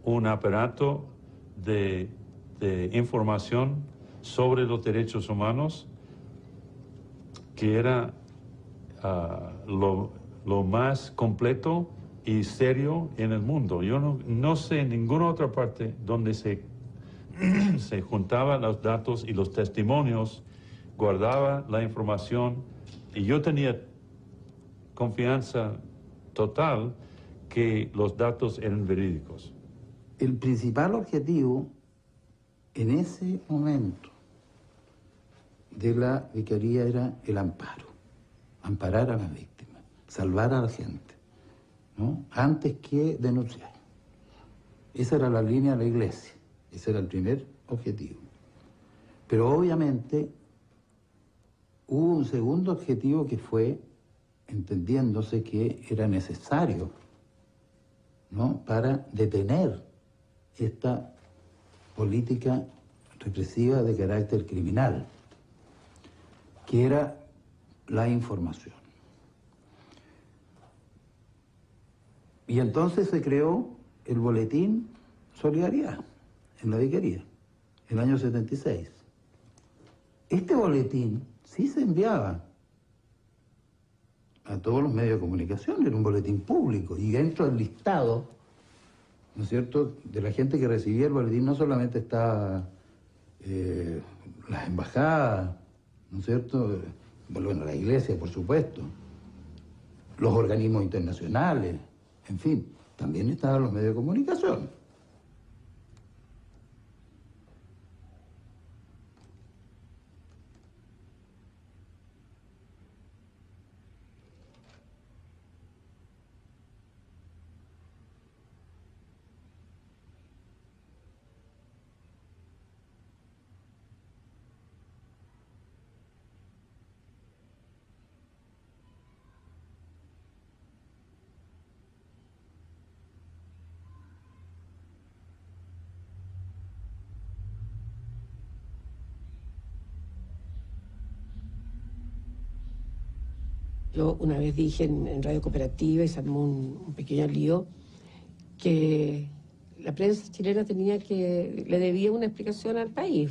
un aparato de información sobre los derechos humanos que era lo más completo y serio en el mundo. Yo no sé en ninguna otra parte donde se juntaban los datos y los testimonios, guardaba la información, y yo tenía confianza total que los datos eran verídicos. El principal objetivo en ese momento de la vicaría era el amparo, amparar a las víctimas, salvar a la gente, ¿no? Antes que denunciar. Esa era la línea de la iglesia, ese era el primer objetivo. Pero obviamente hubo un segundo objetivo que fue entendiéndose que era necesario, ¿no?, para detener esta política represiva de carácter criminal, que era la información. Y entonces se creó el boletín Solidaridad en la vicaría, en el año 76. Este boletín sí se enviaba a todos los medios de comunicación, era un boletín público, y dentro del listado, ¿no es cierto?, de la gente que recibía el boletín no solamente estaba las embajadas, ¿no es cierto?, bueno, la iglesia, por supuesto, los organismos internacionales, en fin, también estaban los medios de comunicación. Yo una vez dije en Radio Cooperativa, y se armó un pequeño lío, que la prensa chilena le debía una explicación al país.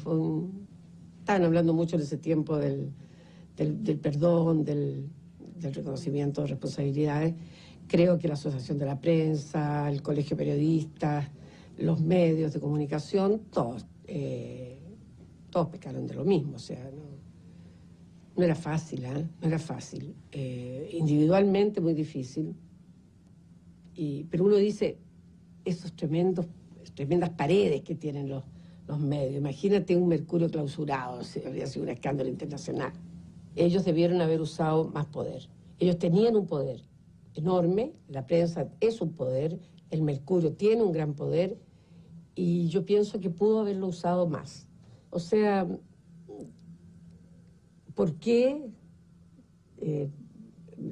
Estaban hablando mucho en ese tiempo del perdón, del reconocimiento de responsabilidades. Creo que la Asociación de la Prensa, el Colegio de Periodistas, los medios de comunicación, todos pecaron de lo mismo. O sea, no era fácil, ¿eh? No era fácil. individualmente muy difícil, pero uno dice, esos tremendas paredes que tienen los medios, imagínate un Mercurio clausurado, habría sido un escándalo internacional. Ellos debieron haber usado más poder. Ellos tenían un poder enorme, la prensa es un poder, el Mercurio tiene un gran poder, y yo pienso que pudo haberlo usado más. O sea, ¿por qué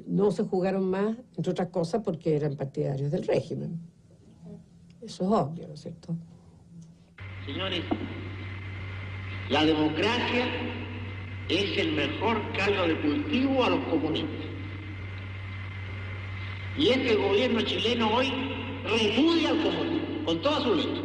no se jugaron más? Entre otras cosas porque eran partidarios del régimen. Eso es obvio, ¿no es cierto? Señores, la democracia es el mejor caldo de cultivo a los comunistas. Y este gobierno chileno hoy repudia al comunismo, con toda su letra.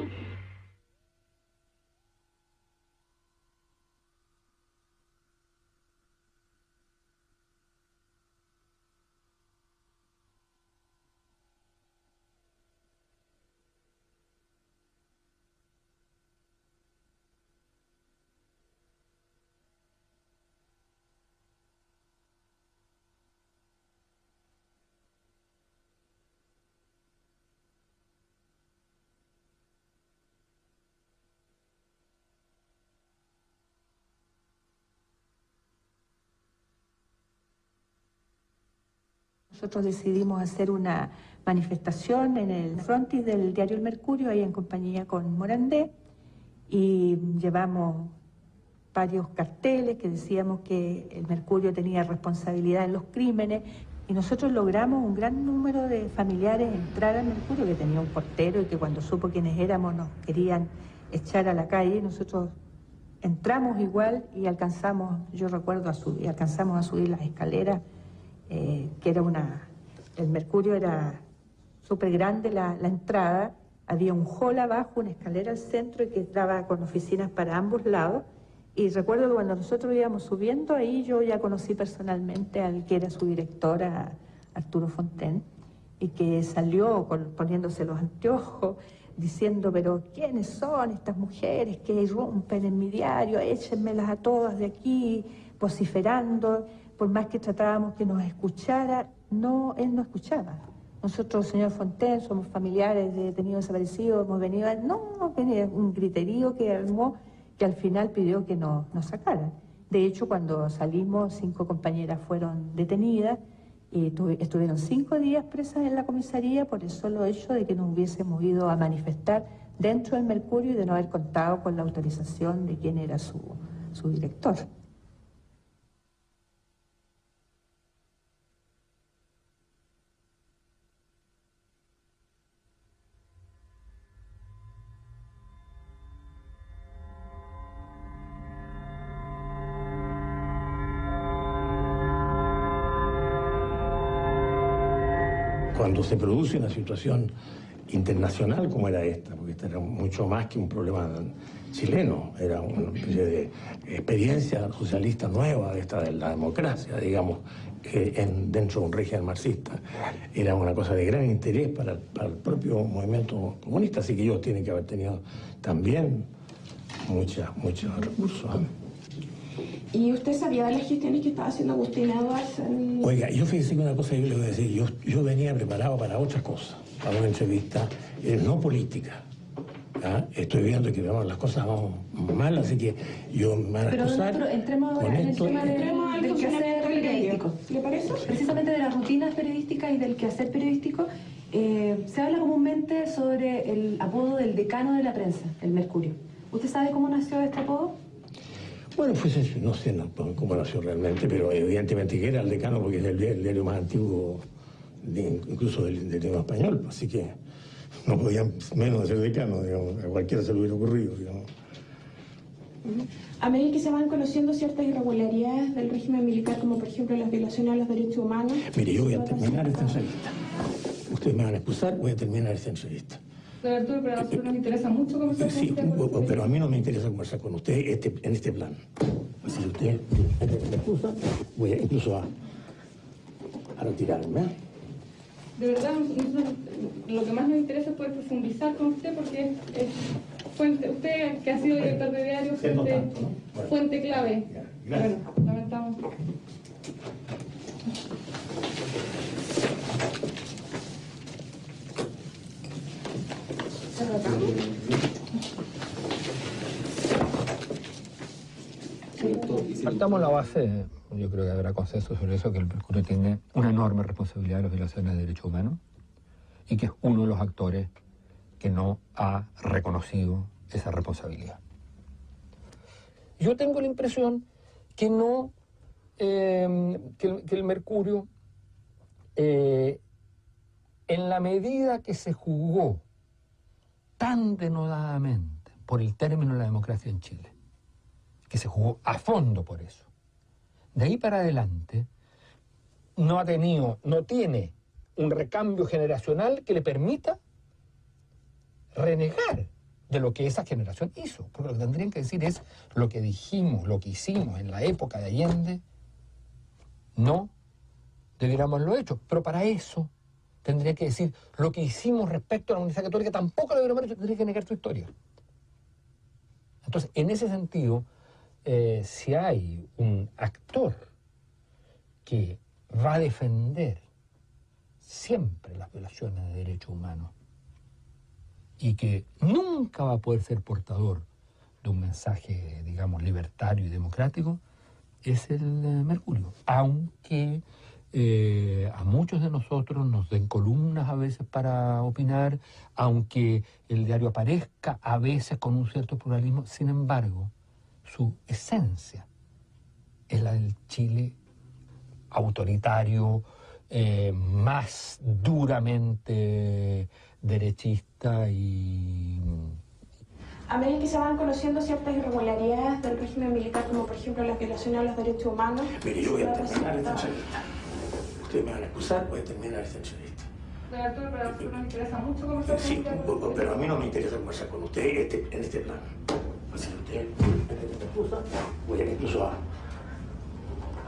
Nosotros decidimos hacer una manifestación en el frontis del diario El Mercurio, ahí en compañía con Morandé, y llevamos varios carteles que decíamos que el Mercurio tenía responsabilidad en los crímenes, y nosotros logramos un gran número de familiares entrar al Mercurio, que tenía un portero y que cuando supo quiénes éramos nos querían echar a la calle. Nosotros entramos igual y alcanzamos, yo recuerdo, alcanzamos a subir las escaleras, que era el Mercurio era súper grande la entrada, había un hall abajo, una escalera al centro y que estaba con oficinas para ambos lados. Y recuerdo que cuando nosotros íbamos subiendo ahí, yo ya conocí personalmente al que era su director, a Arturo Fontaine, y que salió poniéndose los anteojos, diciendo, pero ¿quiénes son estas mujeres que irrumpen en mi diario? Échenmelas a todas de aquí, vociferando. Por más que tratábamos que nos escuchara, él no escuchaba. Nosotros, señor Fontaine, somos familiares de detenidos desaparecidos, hemos venido venía un griterío que armó, que al final pidió que nos sacaran. De hecho, cuando salimos, 5 compañeras fueron detenidas y estuvieron 5 días presas en la comisaría por el solo hecho de que nos hubiésemos ido a manifestar dentro del Mercurio y de no haber contado con la autorización de quién era su director. Cuando se produce una situación internacional como era esta, porque esta era mucho más que un problema chileno, era una especie de experiencia socialista nueva de la democracia, digamos, dentro de un régimen marxista. Era una cosa de gran interés para el propio movimiento comunista, así que ellos tienen que haber tenido también muchos recursos. ¿Y usted sabía de las gestiones que estaba haciendo Agustín Edwards? Oiga, yo fíjese que una cosa yo le voy a decir, yo venía preparado para otra cosa, para una entrevista no política. ¿Ah? Estoy viendo que las cosas vamos mal, así que yo me van a excusar. Pero entremos ahora en el tema del quehacer periodístico. ¿Le parece? Precisamente de las rutinas periodísticas y del quehacer periodístico, se habla comúnmente sobre el apodo del decano de la prensa, el Mercurio. ¿Usted sabe cómo nació este apodo? Bueno, pues no sé cómo nació realmente, pero evidentemente que era el decano porque es el diario más antiguo, incluso del idioma español, así que no podían menos de ser decano, digamos, a cualquiera se le hubiera ocurrido, digamos. A medida que se van conociendo ciertas irregularidades del régimen militar, como por ejemplo las violaciones a los derechos humanos... Mire, yo voy a terminar esta entrevista. Ustedes me van a excusar, voy a terminar esta entrevista. Don Arturo, pero a nosotros nos interesa mucho conversar con usted. Pero a mí no me interesa conversar con usted en este plan. Así que usted me excusa, voy incluso a retirarme. De verdad, lo que más nos interesa es poder profundizar con usted porque es fuente, usted que ha sido director de diario, fuente clave. Bueno, lamentamos. Partamos la base, yo creo que habrá consenso sobre eso, que el Mercurio tiene una enorme responsabilidad en las violaciones de derechos humanos y que es uno de los actores que no ha reconocido esa responsabilidad. Yo tengo la impresión que no, que el Mercurio, en la medida que se jugó tan denodadamente por el término de la democracia en Chile, que se jugó a fondo por eso, de ahí para adelante no tiene un recambio generacional que le permita renegar de lo que esa generación hizo, porque lo que tendrían que decir es lo que dijimos, lo que hicimos en la época de Allende, no debiéramos haberlo hecho, pero para eso tendría que decir lo que hicimos respecto a la Universidad Católica tampoco lo debiéramos haber hecho, tendría que negar su historia. Entonces, en ese sentido, si hay un actor que va a defender siempre las violaciones de derechos humanos y que nunca va a poder ser portador de un mensaje, digamos, libertario y democrático, es el Mercurio. Aunque a muchos de nosotros nos den columnas a veces para opinar, aunque el diario aparezca a veces con un cierto pluralismo, sin embargo, su esencia es la del Chile autoritario, más duramente derechista y... A medida que se van conociendo ciertas irregularidades del régimen militar, como por ejemplo las violaciones a los derechos humanos... Mire, yo voy a terminar esta entrevista. Ustedes me van a excusar, voy a terminar esta entrevista. Don Arturo, pero a usted nos interesa mucho conversar Sí, con usted. pero a mí no me interesa conversar con usted en este plano. Si usted me excusa, voy a ir incluso a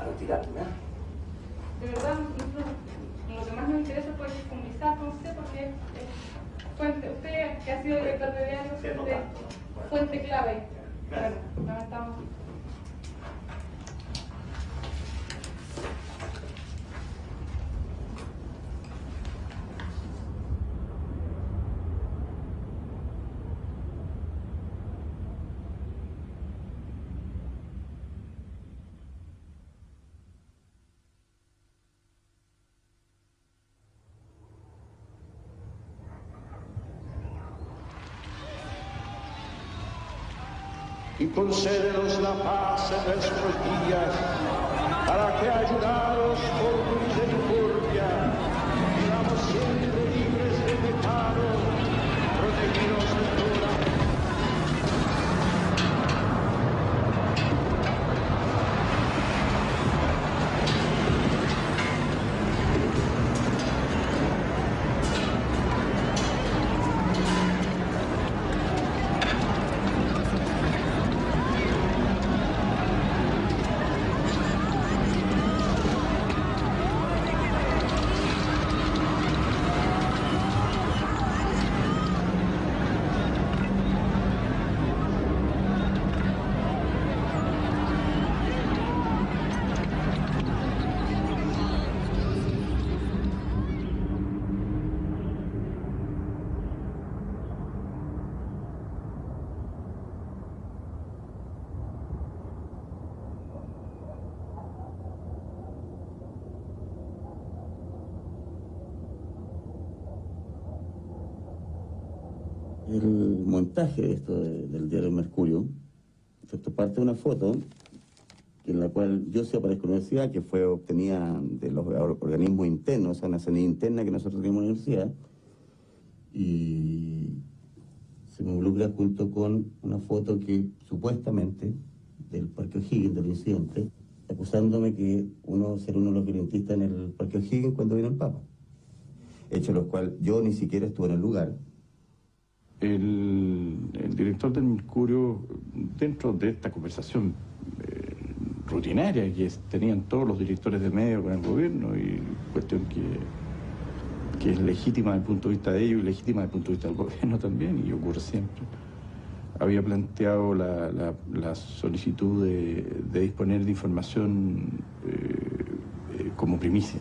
retirarme. De verdad, lo que más nos interesa es poder conversar con usted porque usted que ha sido director de diario, fuente clave. Bueno, estamos. Y concédenos la paz en nuestros días, para que, ayudados por tu misericordia, vivamos siempre libres de pecado, protegidos de toda. El montaje de esto del diario Mercurio, esto parte de una foto en la cual yo sí aparezco en la universidad, que fue obtenida de los organismos internos, o sea, una sanidad interna que nosotros tenemos en la universidad, y se me involucra junto con una foto que supuestamente del Parque O'Higgins, del incidente, acusándome que ser uno de los violentistas en el Parque O'Higgins cuando vino el Papa. Hecho los cual yo ni siquiera estuve en el lugar. El director del Mercurio, dentro de esta conversación rutinaria que tenían todos los directores de medios con el gobierno, y cuestión que es legítima desde el punto de vista de ellos y legítima desde el punto de vista del gobierno también, y ocurre siempre, había planteado la solicitud de disponer de información como primicia.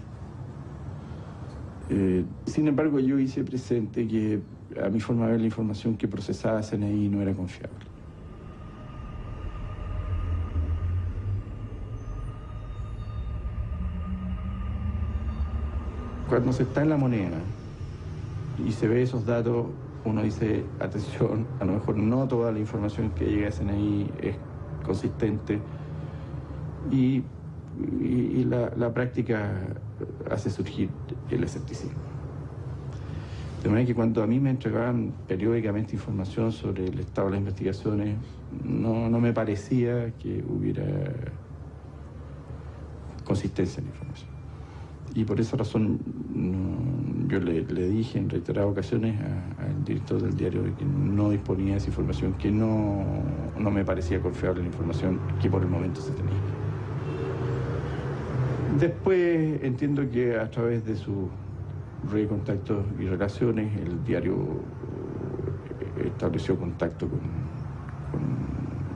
Sin embargo, yo hice presente que a mi forma de ver la información que procesaba CNI no era confiable. Cuando se está en la moneda y se ve esos datos, uno dice, atención, a lo mejor no toda la información que llega a SNI es consistente y la práctica hace surgir el escepticismo. De manera que cuando a mí me entregaban periódicamente información sobre el estado de las investigaciones, no me parecía que hubiera consistencia en la información. Y por esa razón yo le dije en reiteradas ocasiones al director del diario que no disponía de esa información, que no me parecía confiable la información que por el momento se tenía. Después entiendo que a través de su red de contactos y relaciones, el diario estableció contacto con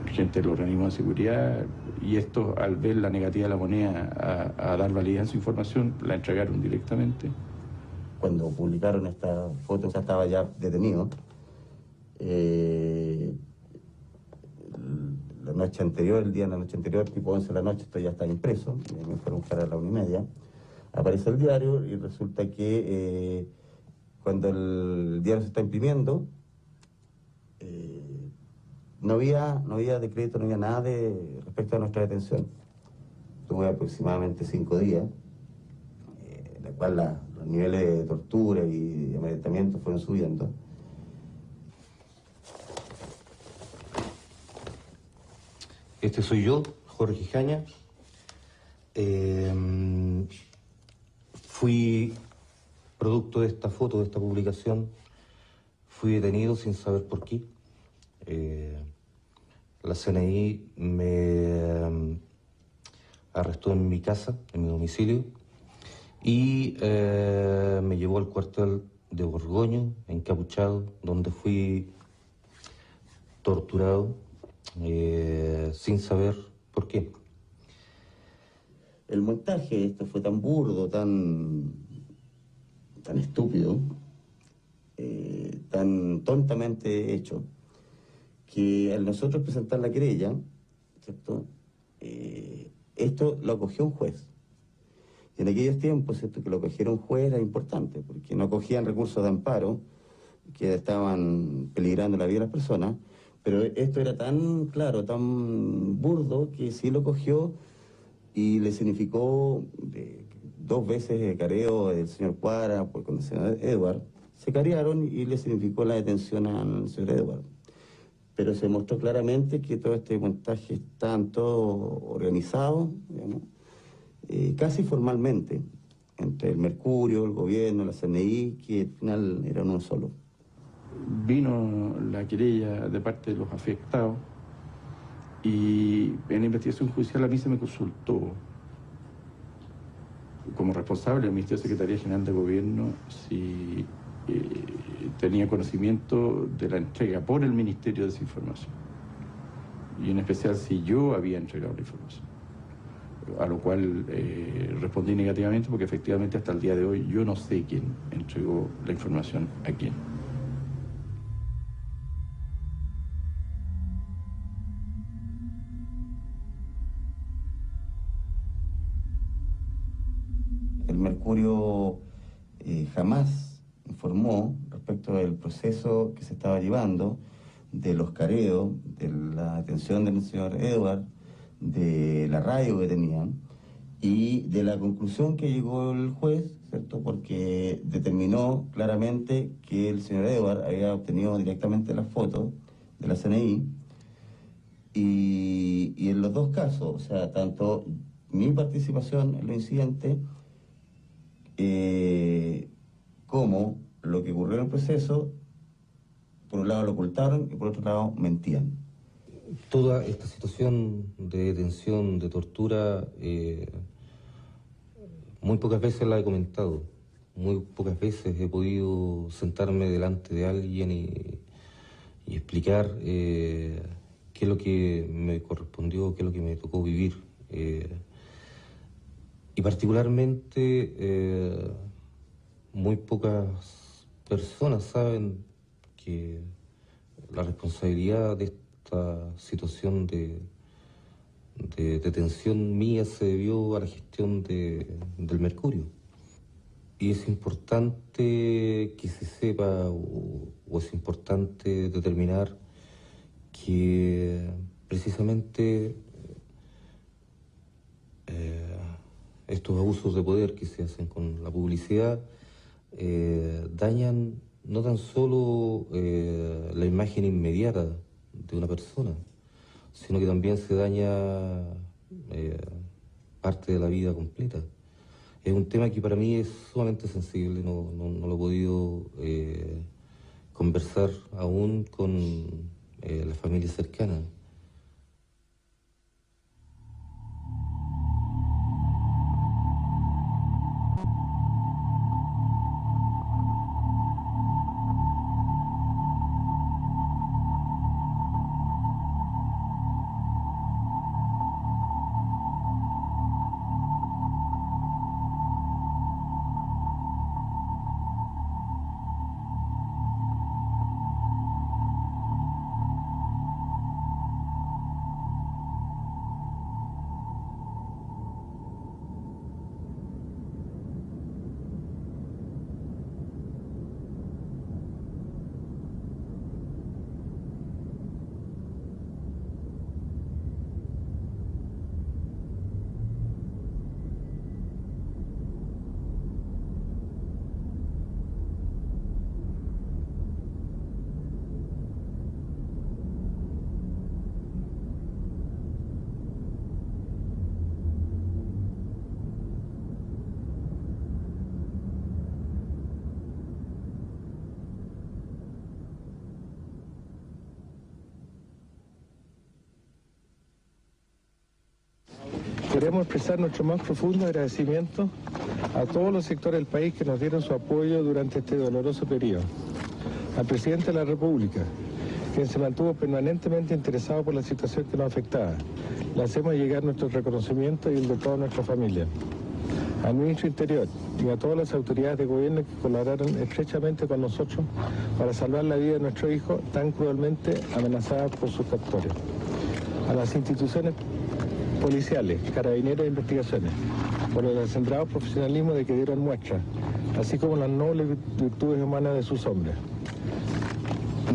gente del organismo de seguridad y estos, al ver la negativa de la moneda a dar validez a su información, la entregaron directamente. Cuando publicaron esta foto, ya estaba ya detenido. La noche anterior, el día de la noche anterior, tipo 11 de la noche, esto ya está impreso, me fueron a buscar a la 1:30. Aparece el diario y resulta que cuando el diario se está imprimiendo, no había decreto, no había nada respecto a nuestra detención. Tuve aproximadamente 5 días, en la cual los niveles de tortura y de amedrentamiento fueron subiendo. Este soy yo, Jorge Jaña. Fui producto de esta foto, de esta publicación. Fui detenido sin saber por qué. La CNI me arrestó en mi casa, en mi domicilio, y me llevó al cuartel de Borgoño, encapuchado, donde fui torturado sin saber por qué. El montaje de esto fue tan burdo, tan estúpido, tan tontamente hecho, que al nosotros presentar la querella, ¿cierto? Esto lo acogió un juez. Y en aquellos tiempos, ¿cierto?, que lo acogiera un juez era importante, porque no acogían recursos de amparo que estaban peligrando la vida de las personas, pero esto era tan claro, tan burdo, que sí lo cogió y le significó 2 veces el careo del señor Cuadra con el señor Edward. Se carearon y le significó la detención al señor Edward. Pero se mostró claramente que todo este montaje está todo organizado, digamos, casi formalmente, entre el Mercurio, el gobierno, la CNI, que al final era uno solo. Vino la querella de parte de los afectados y en la investigación judicial a mí se me consultó como responsable del Ministerio de Secretaría General de Gobierno si tenía conocimiento de la entrega por el Ministerio de esa información y en especial si yo había entregado la información, a lo cual respondí negativamente porque efectivamente hasta el día de hoy yo no sé quién entregó la información a quién. El Mercurio jamás informó respecto del proceso que se estaba llevando, de los careos, de la detención del señor Edward, de la radio que tenían y de la conclusión que llegó el juez, ¿cierto?, porque determinó claramente que el señor Edward había obtenido directamente las fotos de la CNI y en los 2 casos, o sea, tanto mi participación en los incidentes como lo que ocurrió en el proceso, por un lado lo ocultaron y por otro lado mentían. Toda esta situación de detención, de tortura, muy pocas veces la he comentado. Muy pocas veces he podido sentarme delante de alguien y explicar qué es lo que me correspondió, qué es lo que me tocó vivir. Y particularmente muy pocas personas saben que la responsabilidad de esta situación de detención mía se debió a la gestión del Mercurio. Y es importante que se sepa o es importante determinar que precisamente estos abusos de poder que se hacen con la publicidad dañan no tan solo la imagen inmediata de una persona, sino que también se daña parte de la vida completa. Es un tema que para mí es sumamente sensible, no lo he podido conversar aún con la familia cercana. Queremos expresar nuestro más profundo agradecimiento a todos los sectores del país que nos dieron su apoyo durante este doloroso periodo. Al presidente de la República, quien se mantuvo permanentemente interesado por la situación que nos afectaba. Le hacemos llegar nuestro reconocimiento y el de toda nuestra familia. Al ministro Interior y a todas las autoridades de gobierno que colaboraron estrechamente con nosotros para salvar la vida de nuestro hijo tan cruelmente amenazada por sus captores. A las instituciones policiales, carabineros e investigaciones, por el acendrado profesionalismo de que dieron muestra, así como las nobles virtudes humanas de sus hombres.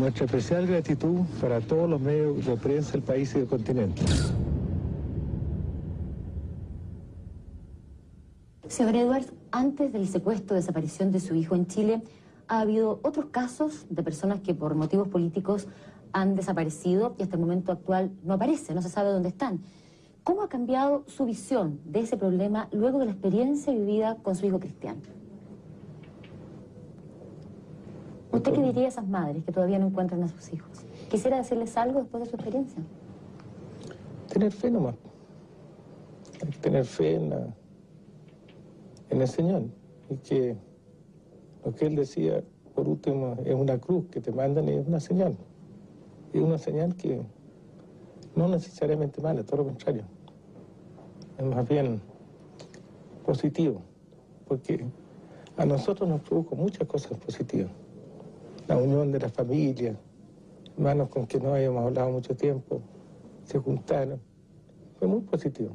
Nuestra especial gratitud para todos los medios de prensa del país y del continente. Señor Edwards, antes del secuestro o desaparición de su hijo en Chile, ha habido otros casos de personas que por motivos políticos han desaparecido y hasta el momento actual no aparecen, no se sabe dónde están. ¿Cómo ha cambiado su visión de ese problema luego de la experiencia vivida con su hijo Cristian? ¿Usted qué diría a esas madres que todavía no encuentran a sus hijos? ¿Quisiera decirles algo después de su experiencia? Tener fe nomás. Tener fe en el Señor. Y que lo que Él decía, por último, es una cruz que te mandan y es una señal. Y una señal que no necesariamente mala, todo lo contrario. Es más bien positivo, porque a nosotros nos produjo muchas cosas positivas. La unión de la familia, hermanos con que no habíamos hablado mucho tiempo, se juntaron. Fue muy positivo.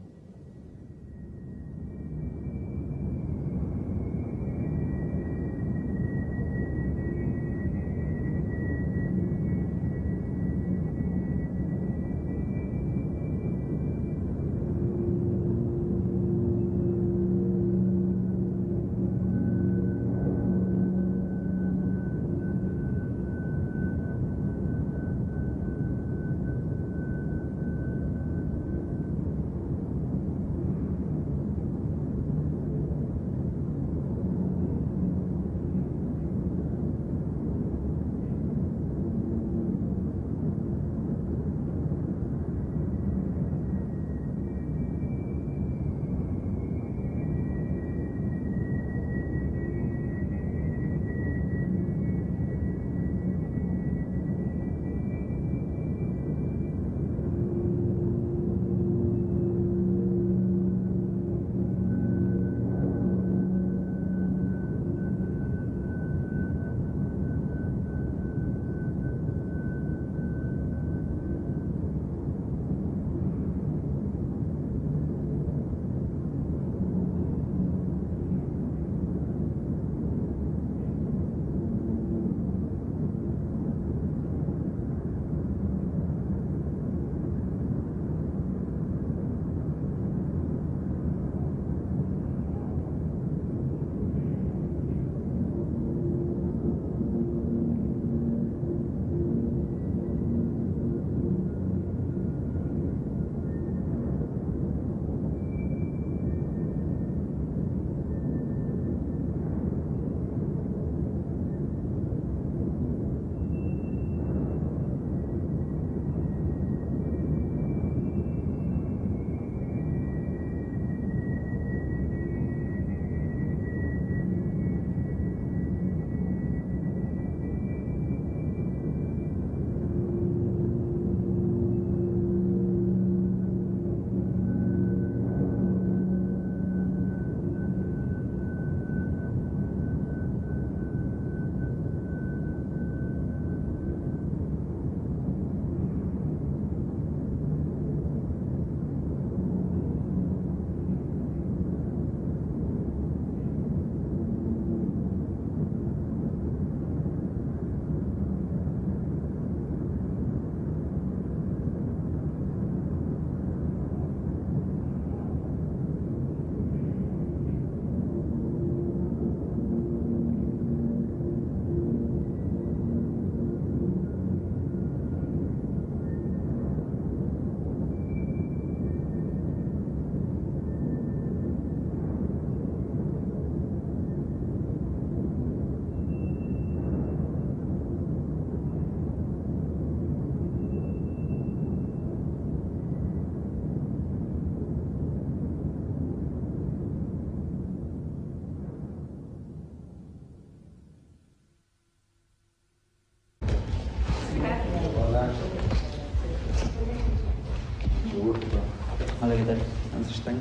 Stein.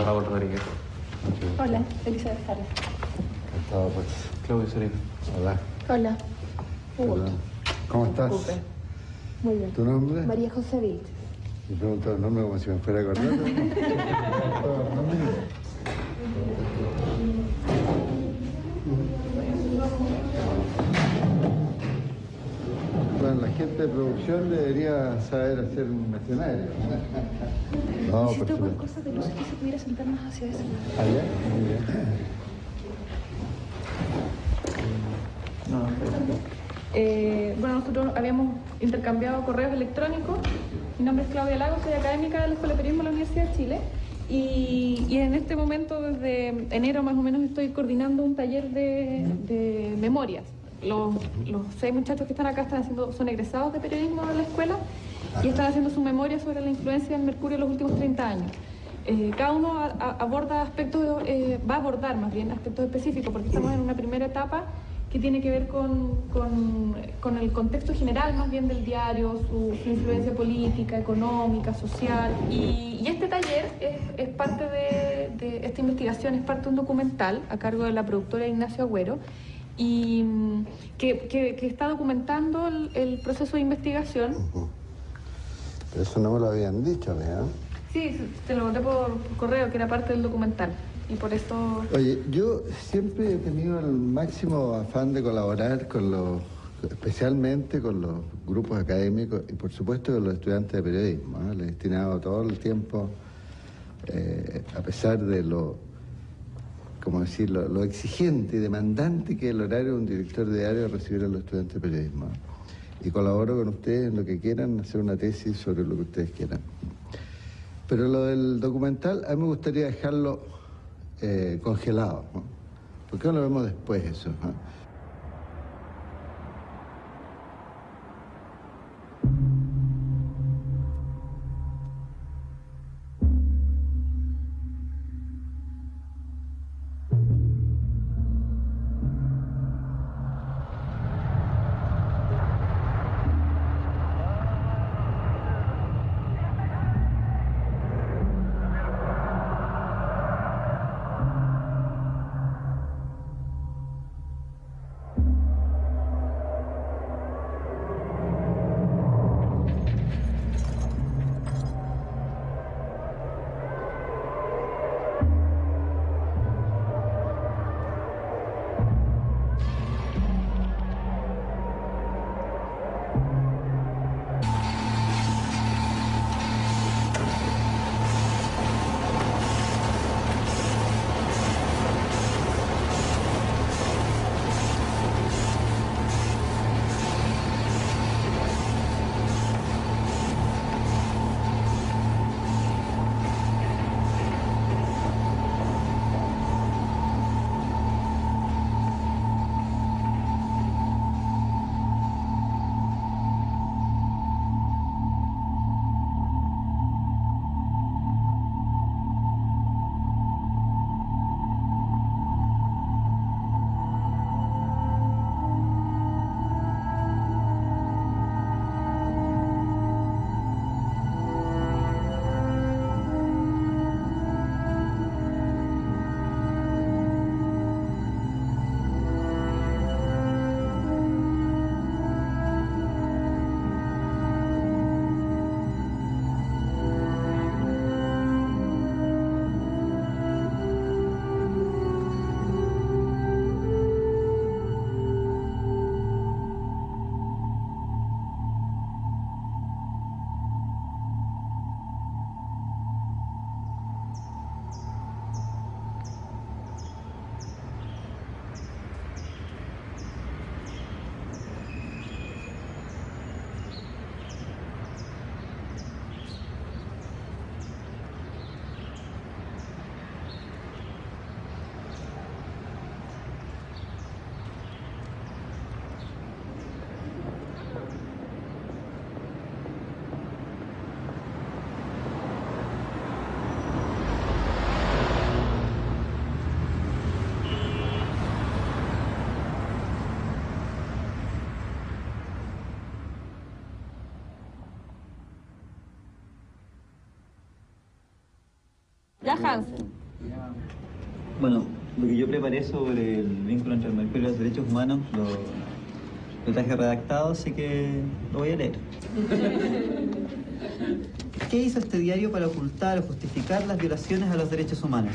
Raúl Rodríguez. Hola, Elizabeth Fares. Encantado, pues. Claudio Sereno. Hola. Hola. Hola. ¿Cómo estás? Muy bien. ¿Tu nombre? María José Vilches. Me pregunto el nombre como si me fuera a acordar. Bueno, la gente de producción debería saber hacer un escenario. No, Necesito por por cosas de luz que se pudiera sentar más hacia eso. ¿Allá? Muy bien. Bueno, nosotros habíamos intercambiado correos electrónicos. Mi nombre es Claudia Lago, soy académica de la Escuela de Periodismo de la Universidad de Chile. Y en este momento, desde enero más o menos, estoy coordinando un taller de memorias. Los 6 muchachos que están acá son egresados de periodismo de la escuela y están haciendo su memoria sobre la influencia del mercurio en los últimos 30 años. Cada uno aborda aspectos, va a abordar más bien aspectos específicos, porque estamos en una primera etapa que tiene que ver con el contexto general más bien del diario, su influencia política, económica, social. Y este taller es parte de esta investigación, es parte de un documental a cargo de la productora Ignacio Agüero, y que está documentando el proceso de investigación. Pero eso no me lo habían dicho, ¿verdad? Sí, te lo mandé por correo, que era parte del documental. Y por esto... Oye, yo siempre he tenido el máximo afán de colaborar con especialmente con los grupos académicos y por supuesto con los estudiantes de periodismo, ¿no? Le he destinado todo el tiempo, a pesar de lo exigente y demandante que es el horario de un director de diario recibir a los estudiantes de periodismo. Y colaboro con ustedes en lo que quieran, hacer una tesis sobre lo que ustedes quieran. Pero lo del documental, a mí me gustaría dejarlo congelado, ¿no? ¿Por qué no lo vemos después eso, ¿no? Ya, Hans. Bueno, lo que yo preparé sobre el vínculo entre el mercurio y los derechos humanos lo traje redactado, así que lo voy a leer. ¿Qué hizo este diario para ocultar o justificar las violaciones a los derechos humanos?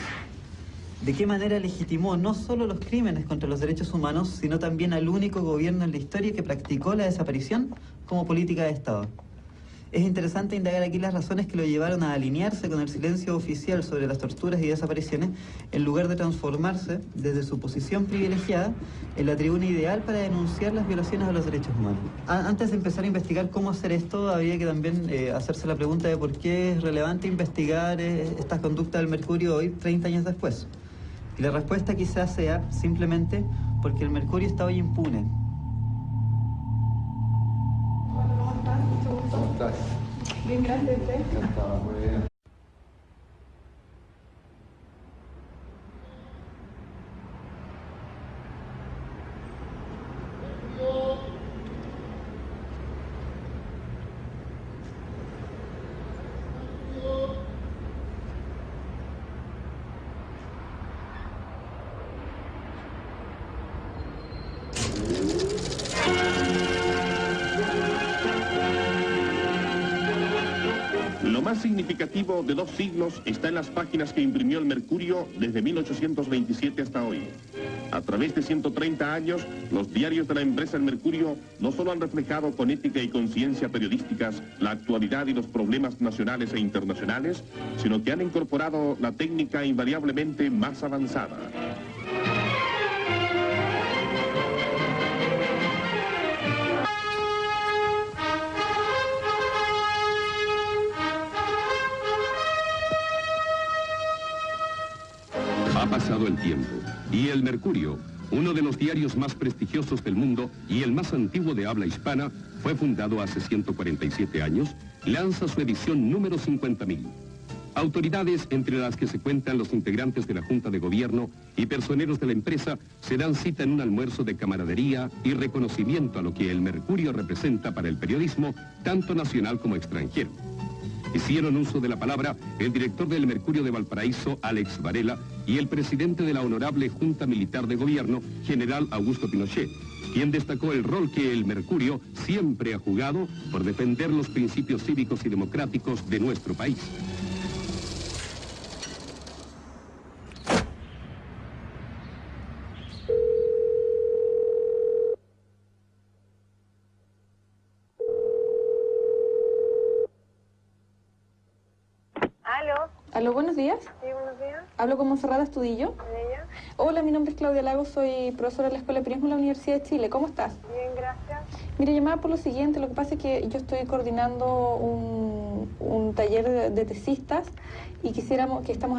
¿De qué manera legitimó no solo los crímenes contra los derechos humanos, sino también al único gobierno en la historia que practicó la desaparición como política de Estado? Es interesante indagar aquí las razones que lo llevaron a alinearse con el silencio oficial sobre las torturas y desapariciones, en lugar de transformarse, desde su posición privilegiada, en la tribuna ideal para denunciar las violaciones a los derechos humanos. Antes de empezar a investigar cómo hacer esto, habría que también hacerse la pregunta de por qué es relevante investigar estas conductas del mercurio hoy, 30 años después. Y la respuesta quizás sea simplemente porque el mercurio está hoy impune. ¿Cómo estás? Bien, gracias. Encantado, muy bien. Lo más significativo de 2 siglos está en las páginas que imprimió el Mercurio desde 1827 hasta hoy. A través de 130 años, los diarios de la empresa El Mercurio no solo han reflejado con ética y conciencia periodísticas la actualidad y los problemas nacionales e internacionales, sino que han incorporado la técnica invariablemente más avanzada. Ha pasado el tiempo y el Mercurio, uno de los diarios más prestigiosos del mundo y el más antiguo de habla hispana, fue fundado hace 147 años, lanza su edición número 50.000. Autoridades, entre las que se cuentan los integrantes de la Junta de Gobierno y personeros de la empresa, se dan cita en un almuerzo de camaradería y reconocimiento a lo que el Mercurio representa para el periodismo, tanto nacional como extranjero. Hicieron uso de la palabra el director del Mercurio de Valparaíso, Alex Varela, y el presidente de la Honorable Junta Militar de Gobierno, general Augusto Pinochet, quien destacó el rol que el Mercurio siempre ha jugado por defender los principios cívicos y democráticos de nuestro país. Aló, buenos días. Sí, buenos días. Hablo con Monserrat Astudillo. ¿Con ella? Hola, mi nombre es Claudia Lagos, soy profesora de la Escuela de Periodismo de la Universidad de Chile. ¿Cómo estás? Bien, gracias. Mire, llamaba por lo siguiente. Lo que pasa es que yo estoy coordinando un taller de tesistas y quisiéramos, que están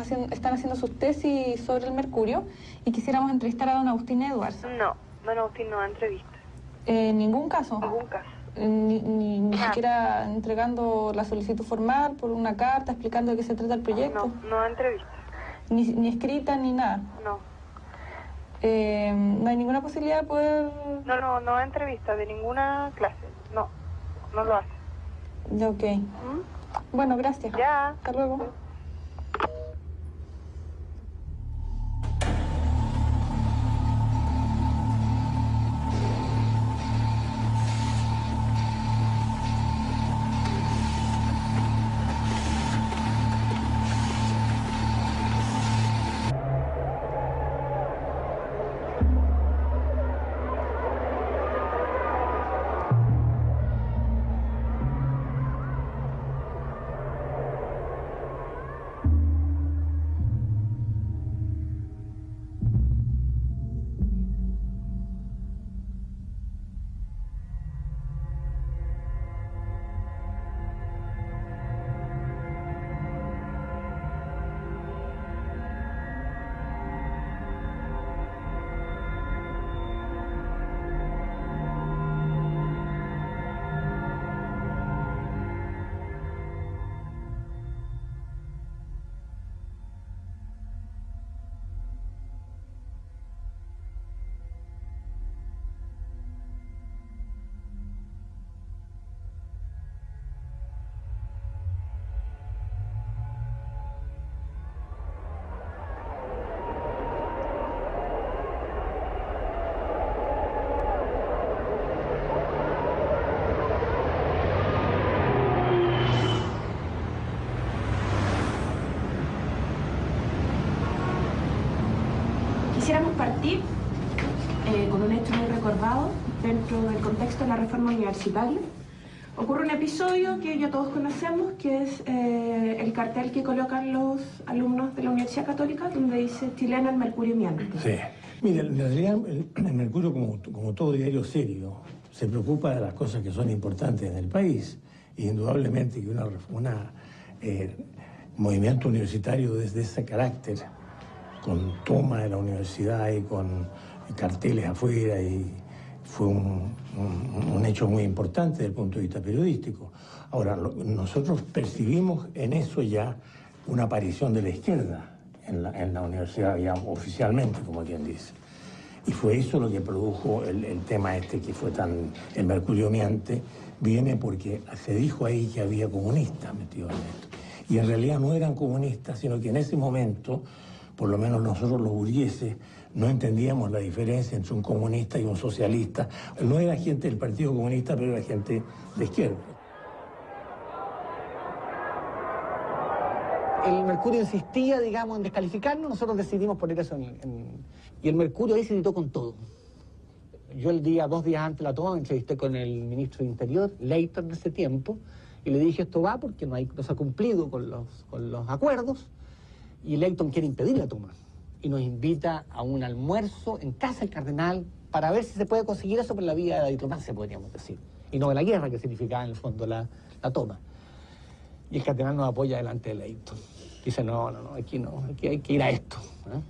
haciendo sus tesis sobre el mercurio y quisiéramos entrevistar a don Agustín Edwards. No, don Agustín no da entrevista. ¿En ningún caso? Ningún caso. Ni siquiera entregando la solicitud formal por una carta explicando de qué se trata el proyecto. No da entrevista. Ni escrita ni nada. No. ¿No hay ninguna posibilidad de poder...? No da entrevista de ninguna clase. No lo hace. Ya, ok. Bueno, gracias. Ya. Hasta luego. queremos partir con un hecho muy recordado dentro del contexto de la reforma universitaria. Ocurre un episodio que ya todos conocemos, que es el cartel que colocan los alumnos de la Universidad Católica, donde dice chileno el mercurio miente. Sí. Mire, en realidad el Mercurio, como todo diario serio, se preocupa de las cosas que son importantes en el país. Y indudablemente que un movimiento universitario desde ese carácter, con toma de la universidad y con carteles afuera, y fue un hecho muy importante desde el punto de vista periodístico. Ahora, nosotros percibimos en eso ya una aparición de la izquierda en la universidad, ya oficialmente, como quien dice. Y fue eso lo que produjo el tema este que fue tan... El mercurio miente viene porque se dijo ahí que había comunistas metidos en esto. Y en realidad no eran comunistas, sino que en ese momento, por lo menos nosotros los burgueses, no entendíamos la diferencia entre un comunista y un socialista. No era gente del Partido Comunista, pero era gente de izquierda. El Mercurio insistía, digamos, en descalificarnos, nosotros decidimos poner eso y el Mercurio ahí se editó con todo. Yo el día, 2 días antes de la toma, me entrevisté con el ministro de Interior, Leighton, de ese tiempo, y le dije, esto va porque no se ha cumplido con los acuerdos, y Leighton quiere impedir la toma. Y nos invita a un almuerzo en casa del cardenal para ver si se puede conseguir eso por la vía de la diplomacia, podríamos decir, y no de la guerra, que significaba en el fondo la toma. Y el cardenal nos apoya delante de Leighton. Dice, no, aquí hay que ir a esto. ¿Eh?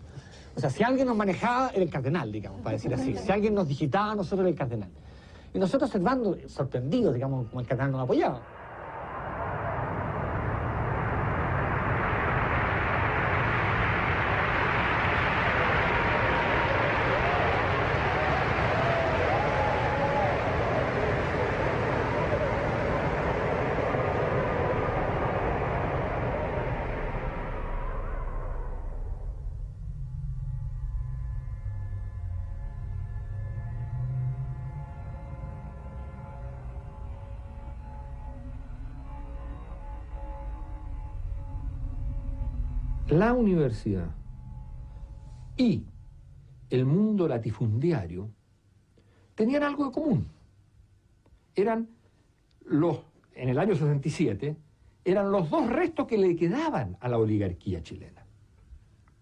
O sea, si alguien nos manejaba, era el cardenal, digamos, para decir así. Si alguien nos digitaba, nosotros era el cardenal. Y nosotros observando, sorprendidos, digamos, como el cardenal nos apoyaba. La universidad y el mundo latifundiario tenían algo de común. En el año 67, eran los 2 restos que le quedaban a la oligarquía chilena,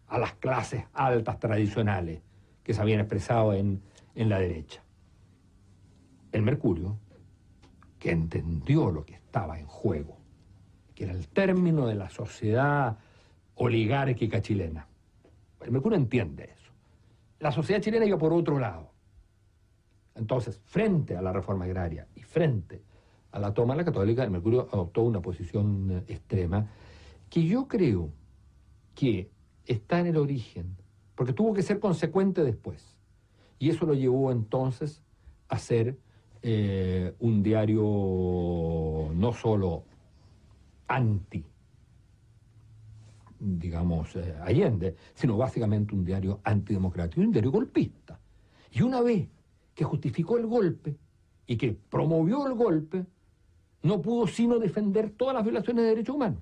a las clases altas tradicionales que se habían expresado en la derecha. El Mercurio, que entendió lo que estaba en juego, que era el término de la sociedad oligárquica chilena. El Mercurio entiende eso. La sociedad chilena iba por otro lado. Entonces, frente a la reforma agraria y frente a la toma de la Católica, el Mercurio adoptó una posición extrema que yo creo que está en el origen, porque tuvo que ser consecuente después. Y eso lo llevó entonces a ser un diario no solo digamos, Allende, sino básicamente un diario antidemocrático, un diario golpista. Y una vez que justificó el golpe y que promovió el golpe, no pudo sino defender todas las violaciones de derechos humanos.